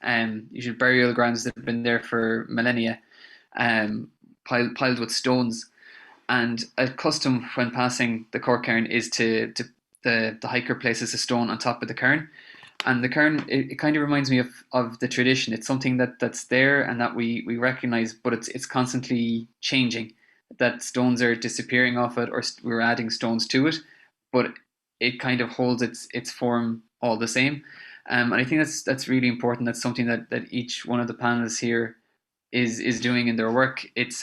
usually burial grounds that have been there for millennia, piled with stones. And a custom when passing the cork cairn is to the hiker places a stone on top of the cairn. And the cairn, it kind of reminds me of the tradition. It's something that's there and that we recognize, but it's constantly changing. That stones are disappearing off it, or we're adding stones to it, but it kind of holds its form all the same. And I think that's really important. That's something that each one of the panelists here is doing in their work. It's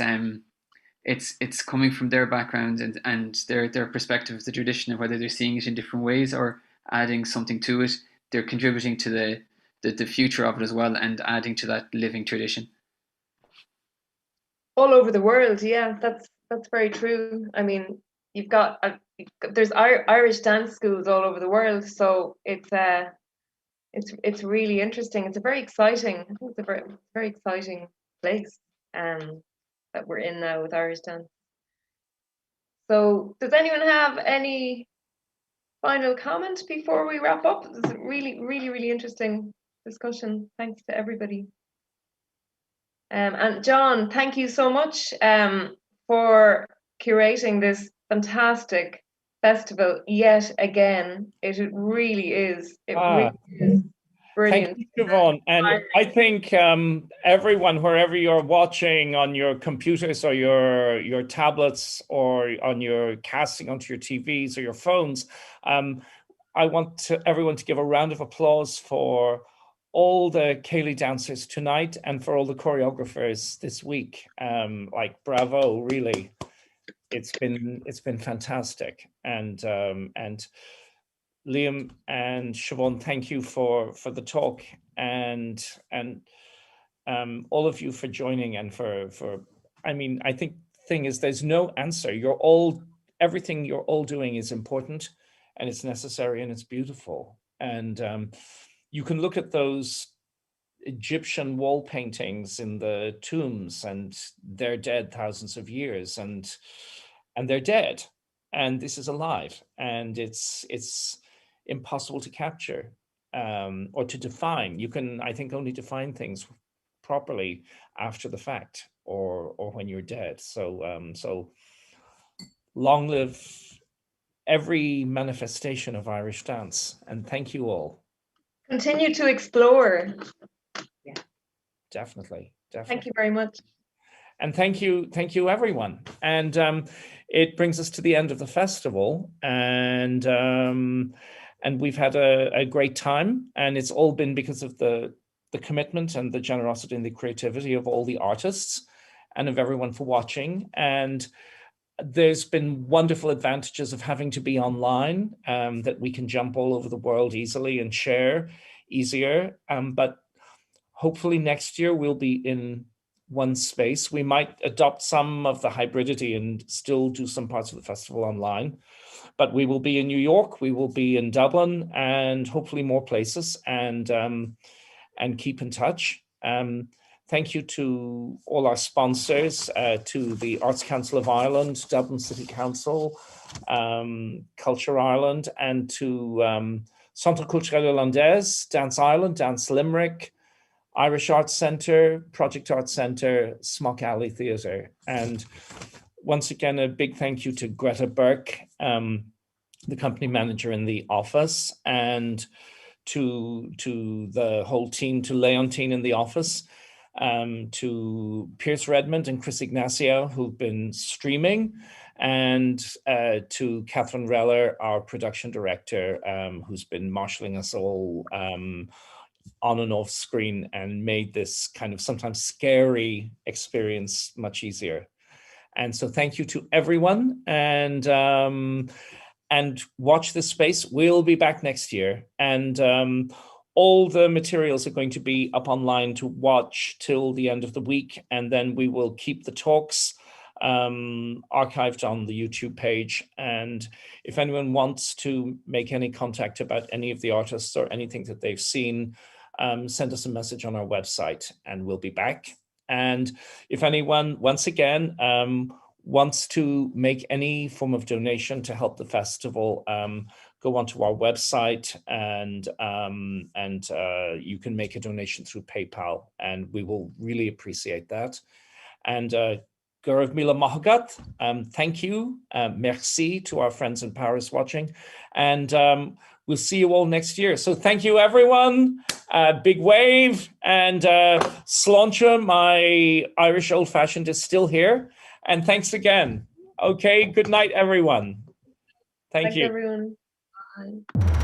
coming from their background and their perspective of the tradition, and whether they're seeing it in different ways or adding something to it, they're contributing to the future of it as well, and adding to that living tradition. All over the world, yeah, that's very true. I mean, you've got there's Irish dance schools all over the world, so it's really interesting. It's a very exciting. I think it's a very exciting place that we're in now with Irish dance. So, does anyone have any final comment before we wrap up? This is a really, really, really interesting discussion. Thanks to everybody. And John, thank you so much for curating this fantastic festival yet again. It really is. It really is brilliant. Thank you, Siobhán. And I think everyone, wherever you're watching on your computers or your tablets or on your casting onto your TVs or your phones, I want everyone to give a round of applause for all the Céilí dancers tonight and for all the choreographers this week. Like, bravo, really. It's been fantastic. And Liam and Siobhán, thank you for the talk, and all of you for joining, and for I mean, I think the thing is, there's no answer. Everything you're all doing is important, and it's necessary, and it's beautiful. And you can look at those Egyptian wall paintings in the tombs, and they're dead thousands of years, and they're dead, and this is alive, and it's impossible to capture or to define. You can, I think, only define things properly after the fact, or when you're dead. So long live every manifestation of Irish dance, and thank you all. Continue to explore. Yeah, definitely. Thank you very much. And thank you everyone. And it brings us to the end of the festival, and we've had a great time, and it's all been because of the commitment and the generosity and the creativity of all the artists and of everyone for watching. And there's been wonderful advantages of having to be online, that we can jump all over the world easily and share easier. But hopefully next year we'll be in one space. We might adopt some of the hybridity and still do some parts of the festival online. But we will be in New York, we will be in Dublin, and hopefully more places, and keep in touch. Thank you to all our sponsors, to the Arts Council of Ireland, Dublin City Council, Culture Ireland, and to Centre Culturel Irlandais, Dance Ireland, Dance Limerick, Irish Arts Centre, Project Arts Centre, Smock Alley Theatre. And once again, a big thank you to Greta Burke, the company manager in the office, and to the whole team, to Leontine in the office, to Pierce Redmond and Chris Ignacio, who've been streaming, and to Catherine Reller, our production director, who's been marshalling us all on and off screen and made this kind of sometimes scary experience much easier. And so thank you to everyone, and watch this space. We'll be back next year, and all the materials are going to be up online to watch till the end of the week, and then we will keep the talks archived on the YouTube page. And if anyone wants to make any contact about any of the artists or anything that they've seen, send us a message on our website, and we'll be back. And if anyone, once again, wants to make any form of donation to help the festival, go onto our website, and you can make a donation through PayPal, and we will really appreciate that. And Gaurav Mila Mahagat, thank you. Merci to our friends in Paris watching, and we'll see you all next year. So thank you, everyone. Big wave, and Sláinte, my Irish old-fashioned, is still here. And thanks again. Okay, good night, everyone. Thank you. Thanks, everyone. Bye.